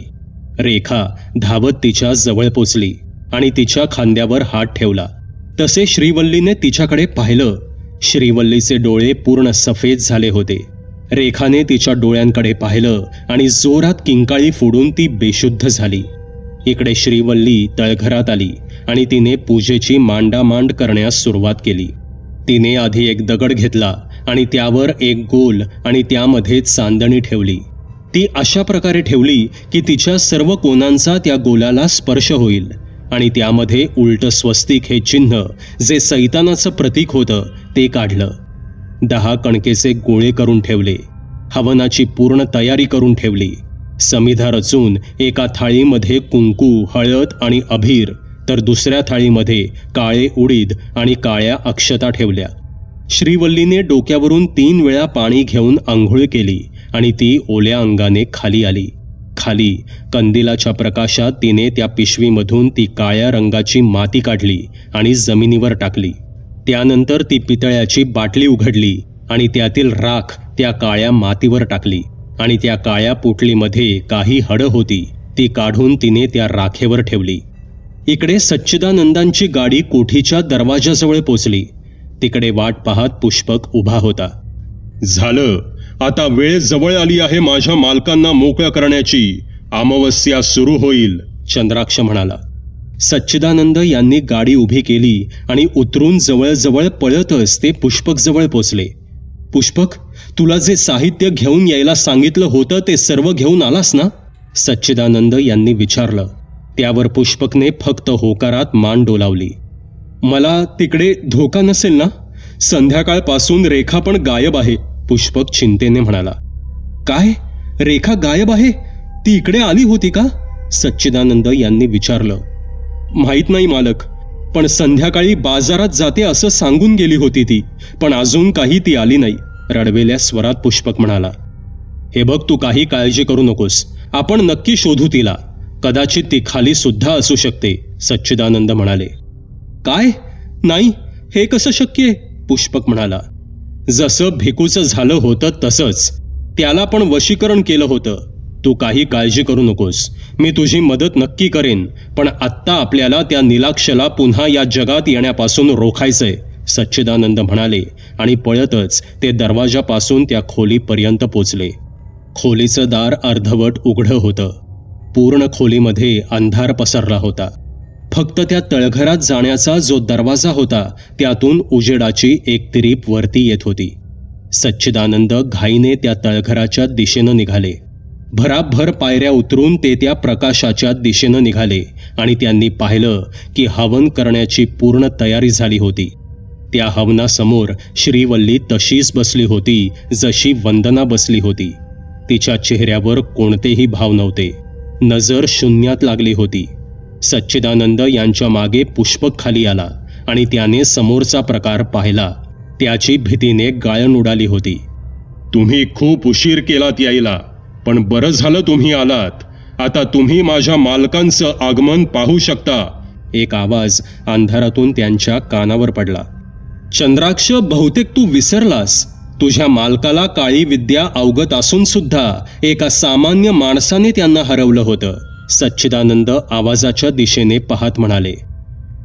रेखा धावत तिच्या जवळ पोचली आणि तिच्या खांद्यावर हात ठेवला. तसे श्रीवल्लीने तिच्याकडे पाहिलं. श्रीवल्लीचे डोळे पूर्ण सफेद झाले होते. रेखाने तिच्या डोळ्यांकडे पाहिलं आणि जोरात किंकाळी फोडून ती बेशुद्ध झाली. इकडे श्रीवल्ली तळघरात आली आणि तिने पूजेची मांडामांड करण्यास सुरुवात केली. तिने आधी एक दगड घेतला आणि त्यावर एक गोल आणि त्यामध्ये चांदणी ठेवली. ती अशा प्रकारे ठेवली की तिच्या सर्व कोणांचा त्या गोलाला स्पर्श होईल आणि त्यामध्ये उलट स्वस्तिक हे चिन्ह, जे सैतानाचं प्रतीक होतं, ते काढलं. 10 कणकेचे गोळे करून ठेवले. हवनाची पूर्ण तयारी करून ठेवली. समिधा रचून एका थाळीमध्ये कुंकू, हळद आणि अभीर, तर दुसऱ्या थाळीमध्ये काळे उडीद आणि काळ्या अक्षता ठेवल्या. श्रीवल्लीने डोक्यावरून 3 वेळा पाणी घेऊन आंघोळ केली आणि ती ओल्या अंगाने खाली आली. खाली कंदिलाच्या प्रकाशात तिने त्या पिशवीमधून ती काळ्या रंगाची माती काढली आणि जमिनीवर टाकली. त्यानंतर ती पितळ्याची बाटली उघडली आणि त्यातील राख त्या काळ्या मातीवर टाकली आणि त्या काळ्या पोटलीमध्ये काही हडं होती ती काढून तिने त्या राखेवर ठेवली. इकडे सच्चिदानंदांची गाडी कोठीच्या दरवाजाजवळ पोचली. तिकडे वाट पाहत पुष्पक उभा होता. झालं, आता वेळ जवळ आली आहे माझ्या मालकांना मोकळं करण्याची. अमावस्या सुरू होईल, चंद्राक्ष म्हणाला. सच्चिदानंद यांनी गाडी उभी केली आणि उतरून जवळजवळ पळतच ते पुष्पक जवळ पोचले. पुष्पक, तुला जे साहित्य घेऊन यायला सांगितलं होतं ते सर्व घेऊन आलास ना? सच्चिदानंद यांनी विचारलं. त्यावर पुष्पकने फक्त होकारात मान डोलावली. मला तिकडे धोका नसेल ना? संध्याकाळपासून रेखा पण गायब आहे, पुष्पक चिंतेने म्हणाला. काय? रेखा गायब आहे? ती इकडे आली होती का? सच्चिदानंद यांनी विचारलं. माहीत नाही मालक, पण संध्याकाळी बाजारात जाते असं सांगून गेली होती ती, पण अजून काही ती आली नाही, रडवेल्या स्वरात पुष्पक म्हणाला. हे बघ, तू काही काळजी करू नकोस, आपण नक्की शोधू तिला. कदाचित ती खाली सुद्धा असू शकते, सच्चिदानंद म्हणाले. काय? नाही, हे कसं शक्य आहे? पुष्पक म्हणाला. जसं भिकूचं झालं होतं तसंच. त्याला पण वशीकरण केलं होतं. तू काही काळजी करू नकोस, मी तुझी मदत नक्की करेन, पण आत्ता आपल्याला त्या नीलाक्षला पुन्हा या जगात येण्यापासून रोखायचंय, सच्चिदानंद म्हणाले आणि पळतच ते दरवाजापासून त्या खोलीपर्यंत पोचले. खोलीचं दार अर्धवट उघडं होतं. पूर्ण खोलीमध्ये अंधार पसरला होता. फक्त त्या तळघरात जाण्याचा जो दरवाजा होता त्यातून उजेडाची एक तिरीप वरती येत होती. सच्चिदानंद घाईने त्या तळघराच्या दिशेनं निघाले. भराभर पायऱ्या उतरून ते त्या प्रकाशाच्या दिशेनं निघाले आणि त्यांनी पाहिलं की हवन करण्याची पूर्ण तयारी झाली होती. त्या हवनासमोर श्रीवल्ली तशीच बसली होती जशी वंदना बसली होती. तिच्या चेहऱ्यावर कोणतेही भाव नव्हते. नजर शून्यात लागली होती. सच्चिदानंद यांच्या मागे पुष्पक खाली आला आणि त्याने समोरचा प्रकार पाहिला. त्याची भीतीने गाळण उडाली होती. तुम्ही खूप उशीर केलात यायला, पण बरं झालं तुम्ही आलात. आता तुम्ही माझ्या मालकांचं आगमन पाहू शकता. एक आवाज अंधारातून त्यांच्या कानावर पडला. चंद्राक्ष, बहुतेक तू विसरलास. तुझ्या मालकाला काळी विद्या अवगत असून सुद्धा एका सामान्य माणसाने त्यांना हरवलं होतं, सच्चिदानंद आवाजाच्या दिशेने पाहत म्हणाले.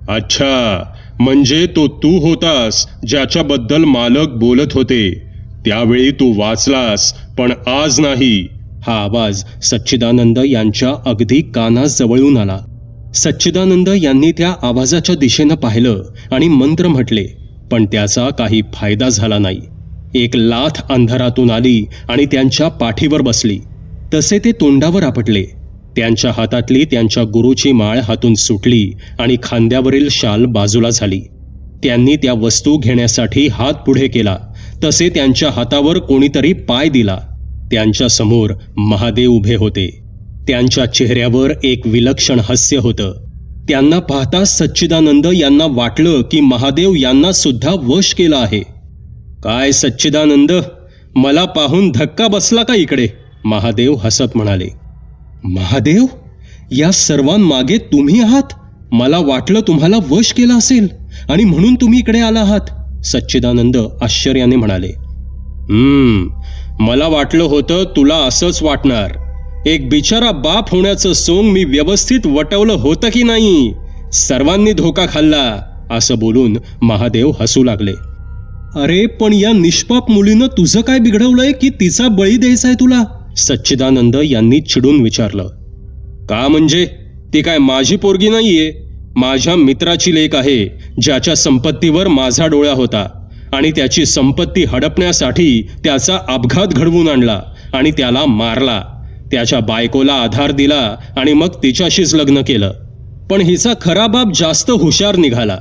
अच्छा, म्हणजे तो तू होतास ज्याच्याबद्दल मालक बोलत होते. त्यावेळी तू वाचलास, पण आज नाही. हा आवाज सच्चिदानंद यांच्या अगदी कानाजवळून आला. सच्चिदानंद यांनी त्या आवाजाच्या दिशेनं पाहिलं आणि मंत्र म्हटले, पण त्याचा काही फायदा झाला नाही. एक लाथ अंधारातून आली आणि त्यांच्या पाठीवर बसली. तसे ते तोंडावर आपटले. त्यांच्या हातातली त्यांच्या गुरुची माळ हातून सुटली आणि खांद्यावरील शाल बाजूला झाली. त्यांनी त्या वस्तू घेण्यासाठी हात पुढे केला तसे त्यांच्या हातावर कोणीतरी पाय दिला. त्यांच्या समोर महादेव उभे होते. त्यांच्या चेहऱ्यावर एक विलक्षण हास्य होतं. त्यांना पाहता सच्चिदानंद यांना वाटलं की महादेव यांना सुद्धा वश केलं आहे. काय सच्चिदानंद, मला पाहून धक्का बसला का इकडे? महादेव हसत म्हणाले. महादेव, या सर्वांमागे तुम्ही आहात? मला वाटलं तुम्हाला वश केलं असेल आणि म्हणून तुम्ही इकडे आला आहात, सच्चिदानंद आश्चर्याने म्हणाले. मला वाटलं होतं तुला असंच वाटणार. एक बिचारा बाप होण्याचं सोंग मी व्यवस्थित वटवलं होतं की नाही? सर्वांनी धोका खाल्ला, असं बोलून महादेव हसू लागले. अरे पण या निष्पाप मुलीनं तुझं काय बिघडवलंय की तिचा बळी द्यायचाय तुला? सच्चिदानंद यांनी चिडून विचारलं. का म्हणजे? ती काय माझी पोरगी नाहीये. माझ्या मित्राची लेक आहे ज्याच्या संपत्तीवर माझा डोळा होता आणि त्याची संपत्ती हडपण्यासाठी त्याचा अपघात घडवून आणला आणि त्याला मारला. त्याच्या बायकोला आधार दिला आणि मग तिच्याशीच लग्न केलं. पण हिचा खरा बाप जास्त हुशार निघाला.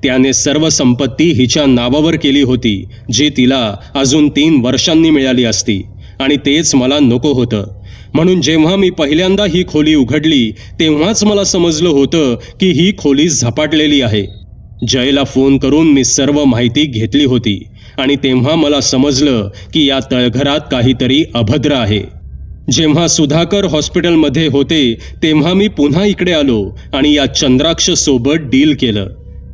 त्याने सर्व संपत्ती हिच्या नावावर केली होती जी तिला अजून 3 वर्षांनी मिळाली असती आणि तेच मला नको होतं. म्हणून जेव्हा मी पहिल्यांदा ही खोली उघडली तेव्हाच मला समजलं होतं की ही खोली झपाटलेली आहे. जयला फोन करून मी सर्व माहिती घेतली होती आणि तेव्हा मला समजलं की या तळघरात काहीतरी अभद्र आहे. जेव्हा सुधाकर हॉस्पिटलमध्ये होते तेव्हा मी पुन्हा इकडे आलो आणि या चंद्राक्ष सोबत डील केलं.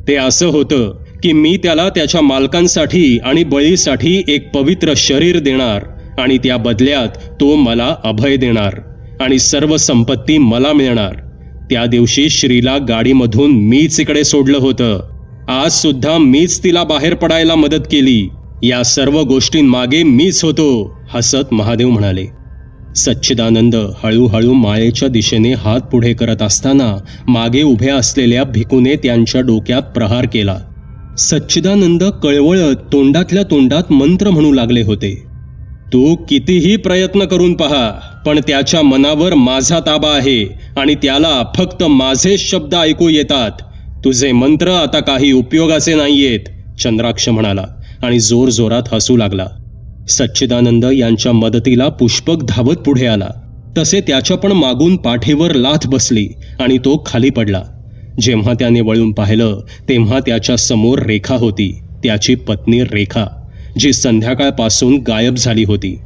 ते असं होतं की मी त्याला त्याच्या मालकांसाठी आणि बळीसाठी एक पवित्र शरीर देणार आणि त्या बदल्यात तो मला अभय देणार आणि सर्व संपत्ती मला मिळणार. त्या दिवशी श्रीला गाडीमधून मीच इकडे सोडलं होतं. आज सुद्धा मीच तिला बाहेर पडायला मदत केली. या सर्व गोष्टींमागे मीच होतो, हसत महादेव म्हणाले. सच्चिदानंद हळूहळू माळेच्या दिशेने हात पुढे करत असताना मागे उभ्या असलेल्या भिकूने त्यांच्या डोक्यात प्रहार केला. सच्चिदानंद कळवळत तोंडातल्या तोंडात मंत्र म्हणू लागले होते. तू कितीही प्रयत्न करून पहा, पण त्याच्या मनावर माझा ताबा आहे आणि त्याला फक्त माझे शब्द ऐकू येतात. तुझे मंत्र आता काही उपयोगाचे नाहीयेत, चंद्राक्ष म्हणाला आणि जोरजोरात हसू लागला. सच्चिदानंद यांच्या मदतीला पुष्पक धावत पुढे आला. तसे त्याच्या पण मागून पाठीवर लाथ बसली आणि तो खाली पडला. जेव्हा त्याने वळून पाहिलं तेव्हा त्याच्या समोर रेखा होती, त्याची पत्नी रेखा, जी संध्याकाळपासून गायब झाली होती.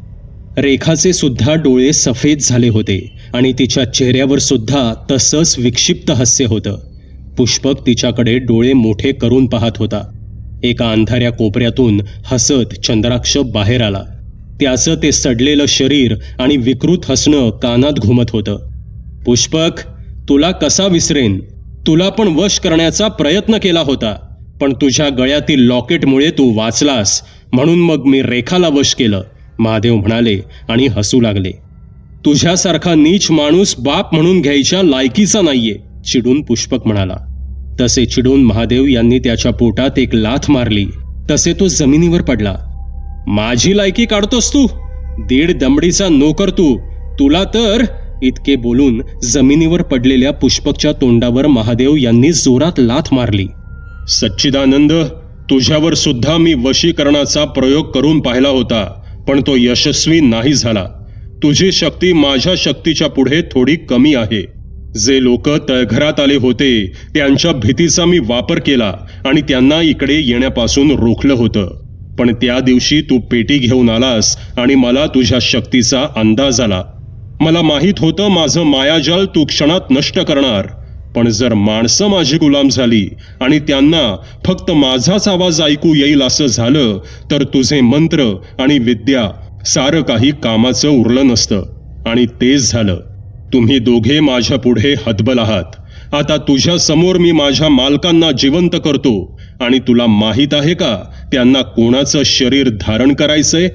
रेखाचे सुद्धा डोळे सफेद झाले होते आणि तिच्या चेहऱ्यावर सुद्धा तसंच विक्षिप्त हास्य होतं. पुष्पक तिच्याकडे डोळे मोठे करून पाहत होता. एका अंधाऱ्या कोपऱ्यातून हसत चंद्राक्ष बाहेर आला. त्याचं ते सडलेलं शरीर आणि विकृत हसणं कानात घुमत होतं. पुष्पक, तुला कसा विसरेन? तुला पण वश करण्याचा प्रयत्न केला होता, पण तुझ्या गळ्यातील लॉकेटमुळे तू वाचलास, म्हणून मग मी रेखाला वश केलं, महादेव म्हणाले आणि हसू लागले. तुझ्यासारखा नीच माणूस बाप म्हणून घ्यायच्या लायकीचा नाहीये, चिडून पुष्पक म्हणाला. तसे चिडून महादेव यांनी त्याच्या पोटात एक लाथ मारली. तसे तो जमिनीवर पडला. माझी लायकी काढतोस तू? 1.5 दमडीचा नोकर तू. तुला तर, इतके बोलून जमिनीवर पडलेल्या पुष्पकच्या तोंडावर महादेव यांनी जोरात लाथ मारली. सच्चिदानंद, तुझ्यावर सुद्धा मी वशीकरणाचा प्रयोग करून पाहिला होता, पण तो यशस्वी नाही झाला. तुझी शक्ती माझ्या शक्तीच्या पुढे थोडी कमी आहे. जे लोक तळघरात आले होते त्यांच्या भीतीचा मी वापर केला आणि त्यांना इकडे येण्यापासून रोखलं होतं. पण त्या दिवशी तू पेटी घेऊन आलास आणि मला तुझ्या शक्तीचा अंदाज आला. मला माहीत होतं माझं मायाजाल तू क्षणात नष्ट करणार. पण जर माणसं माझी गुलाम झाली आणि त्यांना फक्त माझाच आवाज ऐकू येईल असं झालं तर तुझे मंत्र आणि विद्या सारं काही कामाचं उरलं नसतं. आणि तेच झालं. तुम्ही दोघे माझ्या पुढे हतबल आहात. आता तुझ्या समोर मी माझ्या मालकांना जिवंत करतो आणि तुला माहीत आहे का त्यांना कोणाचं शरीर धारण करायचंय?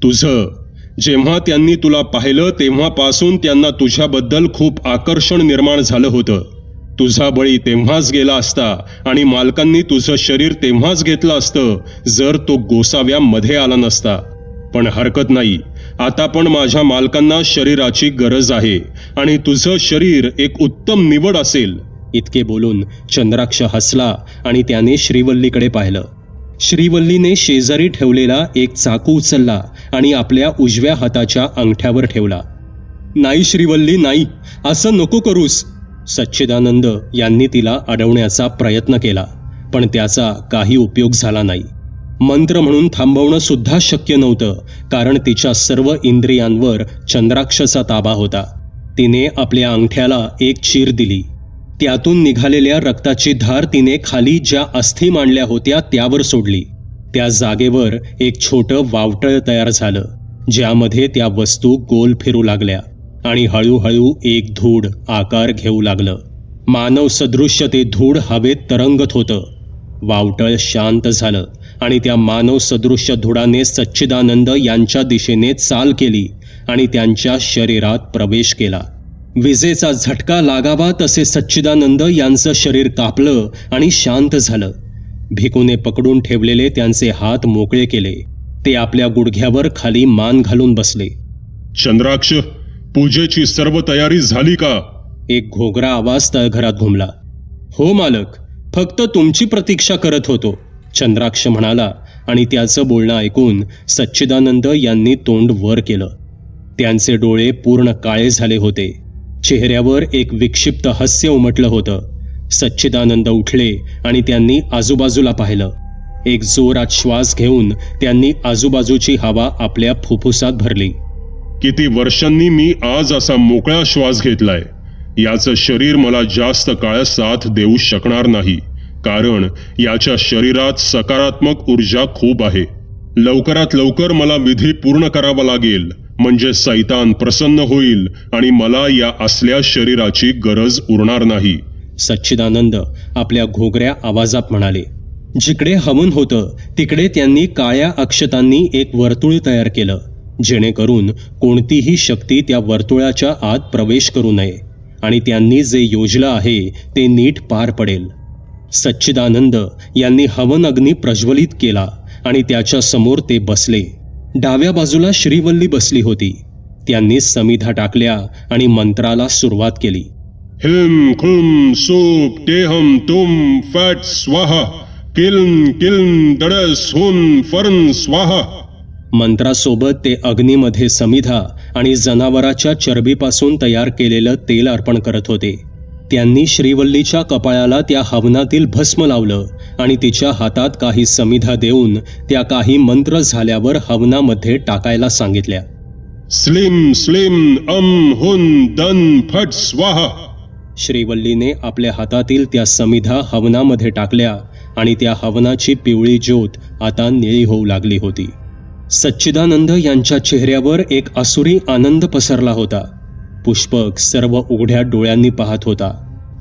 तुझं. जेव्हा त्यांनी तुला पाहिलं तेव्हापासून त्यांना तुझ्याबद्दल खूप आकर्षण निर्माण झालं होतं. तुझा बळी तेव्हाच गेला असता आणि मालकांनी तुझं शरीर तेव्हाच घेतलं असतं जर तो गोसाव्यामध्ये आला नसता. पण हरकत नाही, आता पण माझ्या मालकांना शरीराची गरज आहे आणि तुझं शरीर एक उत्तम निवड असेल. इतके बोलून चंद्राक्ष हसला आणि त्याने श्रीवल्लीकडे पाहिलं. श्रीवल्लीने शेजारी ठेवलेला एक चाकू उचलला आणि आपल्या उजव्या हाताच्या अंगठ्यावर ठेवला. नाही श्रीवल्ली, नाही, असं नको करूस. सच्चिदानंद यांनी तिला अडवण्याचा प्रयत्न केला, पण त्याचा काही उपयोग झाला नाही. मंत्र म्हणून थांबवणं सुद्धा शक्य नव्हतं, कारण तिच्या सर्व इंद्रियांवर चंद्राक्षचा ताबा होता. तिने आपल्या अंगठ्याला एक चीर दिली. त्यातून निघालेल्या रक्ताची धार तिने खाली ज्या अस्थी मांडल्या होत्या त्यावर सोडली. त्या जागेवर एक छोटं वावटळ तयार झालं, ज्यामध्ये त्या वस्तू गोल फिरू लागल्या आणि हळूहळू एक धूळ आकार घेऊ लागलं. मानव सदृश्य ते धूळ हवेत तरंगत होतं. वावटळ शांत झालं आणि त्या मानव सदृश्य धुडाने सच्चिदानंद यांच्या दिशेने चाल केली आणि त्यांच्या शरीरात प्रवेश केला. विजेचा झटका लागावा तसे सच्चिदानंद यांचं शरीर कापलं आणि शांत झालं. भिकूने पकडून ठेवलेले त्यांचे हात मोकळे केले. ते आपल्या गुडघ्यावर खाली मान घालून बसले. चंद्राक्ष, पूजेची सर्व तयारी झाली का? एक घोगरा आवाज तळघरात घुमला. हो मालक, फक्त तुमची प्रतीक्षा करत होतो, चंद्राक्ष म्हणाला आणि त्याचं बोलणं ऐकून सच्चिदानंद यांनी तोंड वर केलं. त्यांचे डोळे पूर्ण काळे झाले होते. चेहऱ्यावर एक विक्षिप्त हास्य उमटलं होतं. सच्चिदानंद उठले आणि त्यांनी आजूबाजूला पाहिलं. एक जोरात श्वास घेऊन त्यांनी आजूबाजूची हवा आपल्या फुफ्फुसात भरली. किती वर्षांनी मी आज असा मोकळा श्वास घेतलाय. याचं शरीर मला जास्त काळ साथ देऊ शकणार नाही. कारण याच्या शरीरात सकारात्मक ऊर्जा खूप आहे. लवकरात लवकर मला विधी पूर्ण करावा लागेल, म्हणजे सैतान प्रसन्न होईल आणि मला या असल्या शरीराची गरज उरणार नाही. सच्चिदानंद आपल्या घोगऱ्या आवाजात म्हणाले. जिकडे हवन होतं तिकडे त्यांनी काळ्या अक्षतांनी एक वर्तुळ तयार केलं, जेणेकरून कोणतीही शक्ती त्या वर्तुळाच्या आत प्रवेश करू नये आणि त्यांनी जे योजलं आहे ते नीट पार पडेल. सच्चिदानंद यांनी हवन अग्नी प्रज्वलित केला आणि त्याच्या समोर ते बसले. डाव्या बाजूला श्रीवल्ली बसली होती. त्यांनी समिधा टाकल्या आणि मंत्राला सुरुवात केली. हिम खुम सूप टेहम तुम फट स्वाहा किल्न किल्न दडस हुन फर्न स्वाहा. मंत्रासोबत ते अग्नीमध्ये समिधा आणि जनावराच्या चरबीपासून तयार केलेलं तेल अर्पण करत होते. त्यांनी श्रीवल्लीच्या कपाळाला त्या हवनातील भस्म लावलं आणि तिच्या हातात काही समिधा देऊन त्या काही मंत्र झाल्यावर हवनामध्ये टाकायला सांगितल्या. स्लिम स्लिम हुन दन फट स्वाहा. श्रीवल्लीने आपल्या हातातील त्या समिधा हवनामध्ये टाकल्या आणि त्या हवनाची पिवळी ज्योत आता निळी होऊ लागली होती. सच्चिदानंद यांच्या चेहऱ्यावर एक आसुरी आनंद पसरला होता. पुष्पक सर्व उघड्या डोळ्यांनी पाहत होता,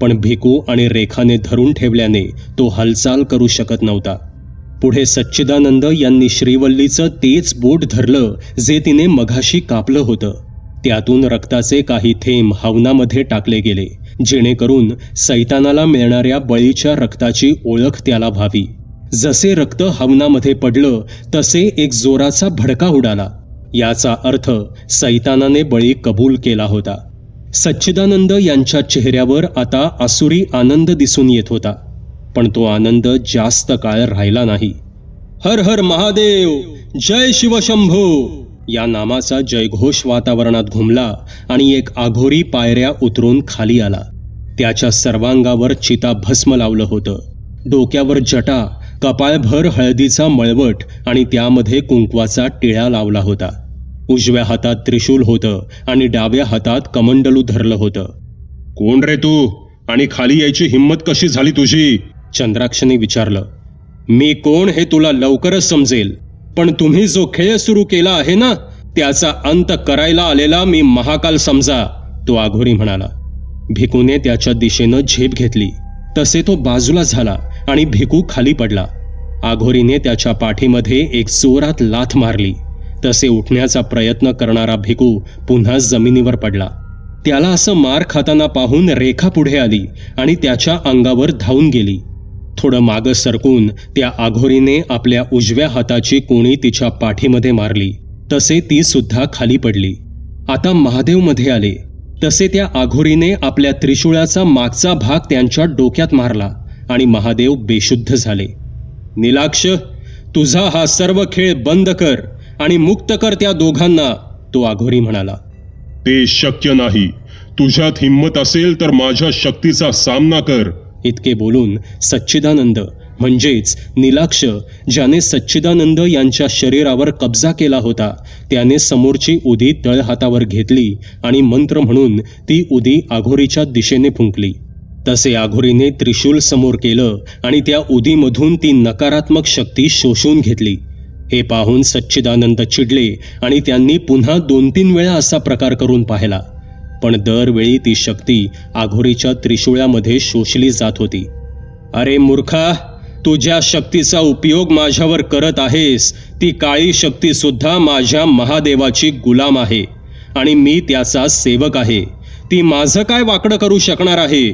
पण भिकू आणि रेखाने धरून ठेवल्याने तो हालचाल करू शकत नव्हता. पुढे सच्चिदानंद यांनी श्रीवल्लीचं तेच बोट धरलं जे तिने मघाशी कापलं होतं. त्यातून रक्ताचे काही थेंब हवनामध्ये टाकले गेले, जेणेकरून सैतानाला मिळणाऱ्या बळीच्या रक्ताची ओळख त्याला व्हावी. जसे रक्त हवनामध्ये पडलं तसे एक जोराचा भडका उडाला. याचा अर्थ सैतानाने बळी कबूल केला होता. सच्चिदानंद यांच्या चेहऱ्यावर आता आसुरी आनंद दिसून येत होता, पण तो आनंद जास्त काळ राहिला नाही. हर हर महादेव, जय शिवशंभो या नामाचा जयघोष वातावरणात घुमला आणि एक आघोरी पायऱ्या उतरून खाली आला. त्याच्या सर्वांगावर चिता भस्म लावलं होतं. डोक्यावर जटा, कपाळभर हळदीचा मळवट आणि त्यामध्ये कुंकवाचा टिळा लावला होता. उजव्या हातात त्रिशूल होतं आणि डाव्या हातात कमंडलू धरलं होतं. कोण रे तू आणि खाली यायची हिंमत कशी झाली तुझी? चंद्राक्षने विचारलं. मी कोण हे तुला लवकरच समजेल, पण तुम्ही जो खेळ सुरू केला आहे ना, त्याचा अंत करायला आलेला मी महाकाल समजा, तो आघोरी म्हणाला. भिकूने त्याच्या दिशेनं झेप घेतली. तसे तो बाजूला झाला आणि भिकू खाली पडला. आघोरीने त्याच्या पाठीमध्ये एक जोरात लाथ मारली. तसे उठण्याचा प्रयत्न करणारा भिकू पुन्हा जमिनीवर पडला. त्याला असं मार खाताना पाहून रेखा पुढे आली आणि त्याच्या अंगावर धावून गेली. थोडं मागं सरकून त्या आघोरीने आपल्या उजव्या हाताची कोणी तिच्या पाठीमध्ये मारली. तसे ती सुद्धा खाली पडली. आता महादेव मध्ये आले. तसे त्या आघोरीने आपल्या त्रिशूळाचा मागचा भाग त्यांच्या डोक्यात मारला आणि महादेव बेशुद्ध झाले. नीलाक्ष, तुझा हा सर्व खेळ बंद कर आणि मुक्त कर त्या दोघांना, तो आघोरी म्हणाला. ते शक्य नाही. तुझ्यात हिंमत असेल तर माझ्या शक्तीचा सामना कर. इतके बोलून सच्चिदानंद म्हणजेच नीलाक्ष, ज्याने सच्चिदानंद यांच्या शरीरावर कब्जा केला होता, त्याने समोरची उदी तळहातावर घेतली आणि मंत्र म्हणून ती उदी आघोरीच्या दिशेने फुंकली. तसे आघोरीने त्रिशूल समोर केलं आणि त्या उदीमधून ती नकारात्मक शक्ती शोषून घेतली. हे पाहून सच्चिदानंद चिडले आणि त्यांनी पुन्हा 2-3 वेळा असा प्रकार करून पाहिला, पण दरवेळी ती शक्ती आघोरीच्या त्रिशूळामध्ये शोषली जात होती. अरे मूर्खा, तू ज्या शक्तीचा उपयोग माझ्यावर करत आहेस ती काळी शक्ती सुद्धा माझ्या महादेवाची गुलाम आहे आणि मी त्याचा सेवक आहे. ती माझं काय वाकडं करू शकणार आहे?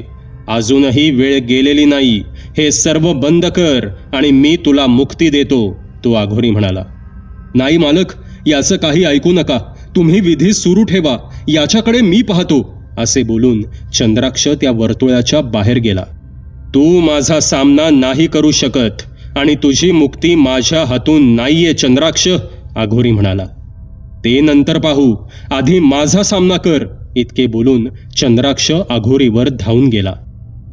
अजूनही वेळ गेलेली नाही. हे सर्व बंद कर आणि मी तुला मुक्ती देतो, तो आघोरी म्हणाला. नाही मालक, याचं काही ऐकू नका. तुम्ही विधी सुरू ठेवा, याच्याकडे मी पाहतो, असे बोलून चंद्राक्ष त्या वर्तुळाच्या बाहेर गेला. तू माझा सामना नाही करू शकत आणि तुझी मुक्ती माझ्या हातून नाहीये चंद्राक्ष, आघोरी म्हणाला. ते नंतर पाहू, आधी माझा सामना कर, इतके बोलून चंद्राक्ष आघोरीवर धावून गेला.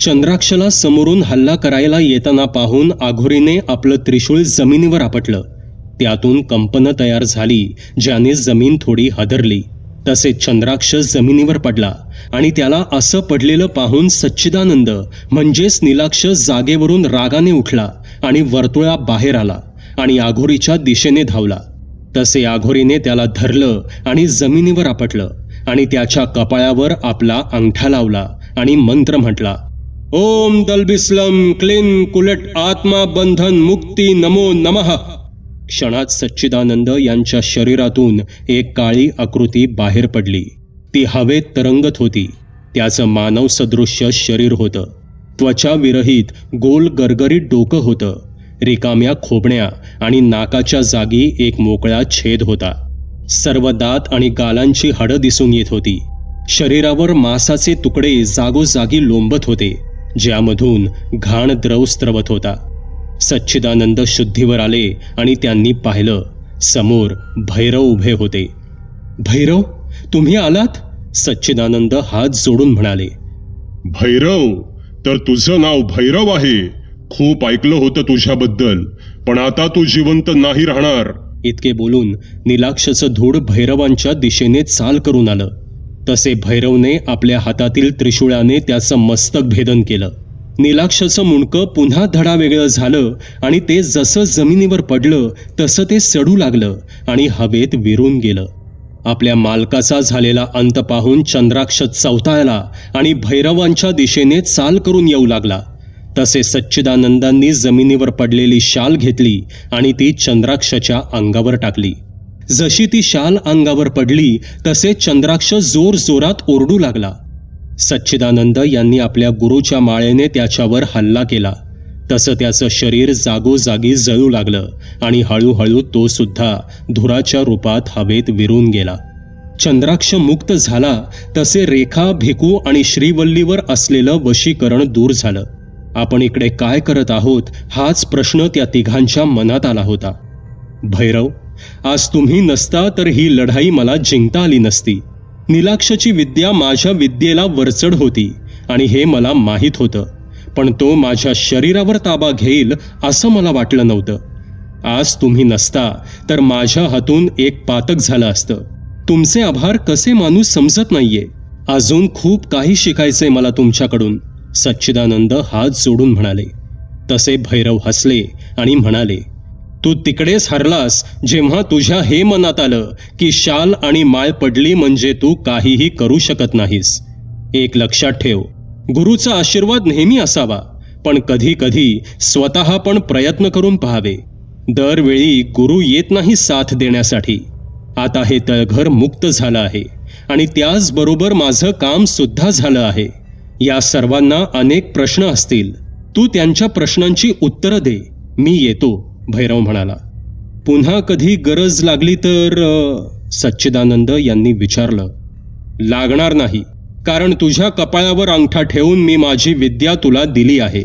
चंद्राक्षला समोरून हल्ला करायला येताना पाहून आघोरीने आपलं त्रिशूळ जमिनीवर आपटलं. त्यातून कंपनं तयार झाली, ज्याने जमीन थोडी हादरली. तसे चंद्राक्ष जमिनीवर पडला आणि त्याला असं पडलेलं पाहून सच्चिदानंद म्हणजेच नीलाक्ष जागेवरून रागाने उठला आणि वर्तुळा बाहेर आला आणि आघोरीच्या दिशेने धावला. तसे आघोरीने त्याला धरलं आणि जमिनीवर आपटलं आणि त्याच्या कपाळावर आपला अंगठा लावला आणि मंत्र म्हटला, ओम दलबिस्लम क्लीन कुलट आत्मा बंधन मुक्ती नमो नमः. क्षणात सच्चिदानंद यांच्या शरीरातून एक काळी आकृती बाहेर पडली. ती हवेत तरंगत होती. त्याचं मानव सदृश्य शरीर होतं. त्वचा विरहित गोल गरगरीत डोकं होतं. रिकाम्या खोबण्या आणि नाकाच्या जागी एक मोकळा छेद होता. सर्व दात आणि गालांची हाडं दिसून येत होती. शरीरावर मांसाचे तुकडे जागोजागी लोंबत होते, ज्यामधून घाण द्रव स्त्रवत होता. सच्चिदानंद शुद्धीवर आले आणि त्यांनी पाहिलं, समोर भैरव उभे होते. भैरव, तुम्ही आलात? सच्चिदानंद हात जोडून म्हणाले. भैरव? तर तुझं नाव भैरव आहे. खूप ऐकलं होतं तुझ्याबद्दल, पण आता तू जिवंत नाही राहणार. इतके बोलून नीलाक्षचं धूड भैरवांच्या दिशेने चाल करून आलं. तसे भैरवने आपल्या हातातील त्रिशूळाने त्याचं मस्तक भेदन केलं. नीलाक्षचं मुंडकं पुन्हा धडा वेगळं झालं आणि ते जसं जमिनीवर पडलं तसं ते सडू लागलं आणि हवेत विरून गेलं. आपल्या मालकाचा झालेला अंत पाहून चंद्राक्ष चवताळला आणि भैरवांच्या दिशेने चाल करून येऊ लागला. तसे सच्चिदानंदांनी जमिनीवर पडलेली शाल घेतली आणि ती चंद्राक्षच्या अंगावर टाकली. जशी ती शाल अंगावर पडली तसे चंद्राक्ष जोर जोरात ओरडू लागला. सच्चिदानंद यांनी आपल्या गुरुच्या माळेने त्याच्यावर हल्ला केला. तसं त्याचं शरीर जागोजागी जळू लागलं आणि हळूहळू तो सुद्धा धुराच्या रूपात हवेत विरून गेला. चंद्राक्ष मुक्त झाला तसे रेखा, भिकू आणि श्रीवल्लीवर असलेलं वशीकरण दूर झालं. आपण इकडे काय करत आहोत हाच प्रश्न त्या तिघांच्या मनात आला होता. भैरव, आज तुम्ही नसता तर ही लढाई मला जिंकता आली नसती. नीलाक्षची विद्या माझ्या विद्येला वरचढ होती आणि हे मला माहीत होतं, पण तो माझ्या शरीरावर ताबा घेईल असं मला वाटलं नव्हतं. आज तुम्ही नसता तर माझ्या हातून एक पातक झालं असतं. तुमचे आभार कसे मानू समजत नाहीये. अजून खूप काही शिकायचंय मला तुमच्याकडून. सच्चिदानंद हात जोडून म्हणाले. तसे भैरव हसले आणि म्हणाले, तू तिकडेच हरलास जेव्हा तुझ्या हे मनात आलं की शाल आणि माळ पडली म्हणजे तू काहीही करू शकत नाहीस. एक लक्षात ठेव, गुरुचा आशीर्वाद नेहमी असावा, पण कधी कधी स्वतः पण प्रयत्न करून पाहावे. दरवेळी गुरु येत नाही साथ देण्यासाठी. आता हे तळघर मुक्त झालं आहे आणि त्याचबरोबर माझं काम सुद्धा झालं आहे. या सर्वांना अनेक प्रश्न असतील. तू त्यांच्या प्रश्नांची उत्तरं दे. मी येतो, भैरव म्हणाला. पुन्हा कधी गरज लागली तर? सच्चिदानंद यांनी विचारलं. लागणार नाही, कारण तुझ्या कपाळावर अंगठा ठेवून मी माझी विद्या तुला दिली आहे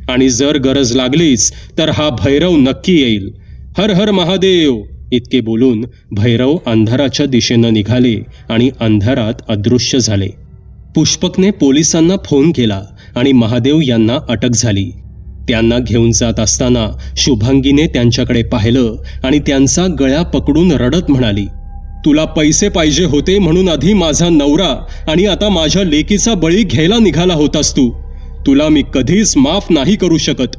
आणि जर गरज लागलीच तर हा भैरव नक्की येईल. हर हर महादेव. इतके बोलून भैरव अंधाराच्या दिशेनं निघाले आणि अंधारात अदृश्य झाले. पुष्पकने पोलिसांना फोन केला आणि महादेव यांना अटक झाली. त्यांना घेऊन जात असताना शुभांगीने त्यांच्याकडे पाहिलं आणि त्यांचा गळा पकडून रडत म्हणाली, तुला पैसे पाहिजे होते म्हणून आधी माझा नवरा आणि आता माझ्या लेकीचा बळी घ्यायला निघाला होतास तू. तुला मी कधीच माफ नाही करू शकत.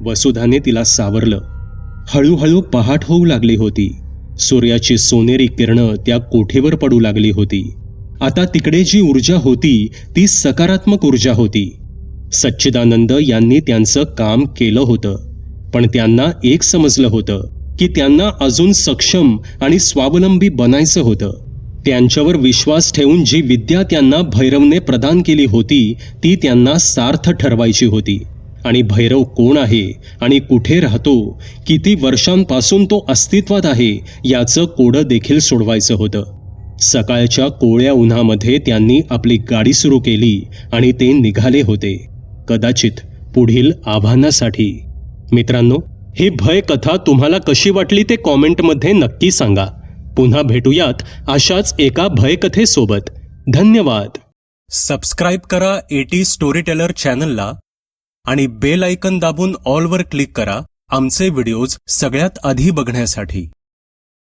वसुधाने तिला सावरलं. हळूहळू पहाट होऊ लागली होती. सूर्याची सोनेरी किरणं त्या कोठेवर पडू लागली होती. आता तिकडे जी ऊर्जा होती ती सकारात्मक ऊर्जा होती. सच्चिदानंद यांनी त्यांचं काम केलं होतं, पण त्यांना एक समजलं होतं की त्यांना अजून सक्षम आणि स्वावलंबी बनायचं होतं. त्यांच्यावर विश्वास ठेवून जी विद्या त्यांना भैरवने प्रदान केली होती ती त्यांना सार्थ ठरवायची होती. आणि भैरव कोण आहे आणि कुठे राहतो, किती वर्षांपासून तो अस्तित्वात आहे याचं कोडं देखील सोडवायचं होतं. सकाळच्या कोवळ्या उन्हामध्ये त्यांनी आपली गाडी सुरू केली आणि ते निघाले होते, कदाचित पुढील आव्हानासाठी. मित्रांनो, ही भय कथा तुम्हाला कशी वाटली ते कॉमेंटमध्ये नक्की सांगा. पुन्हा भेटूयात अशाच एका भयकथेसोबत. धन्यवाद. सबस्क्राईब करा एटी स्टोरी टेलर चॅनलला आणि बेल आयकन दाबून ऑलवर क्लिक करा आमचे व्हिडिओज सगळ्यात आधी बघण्यासाठी.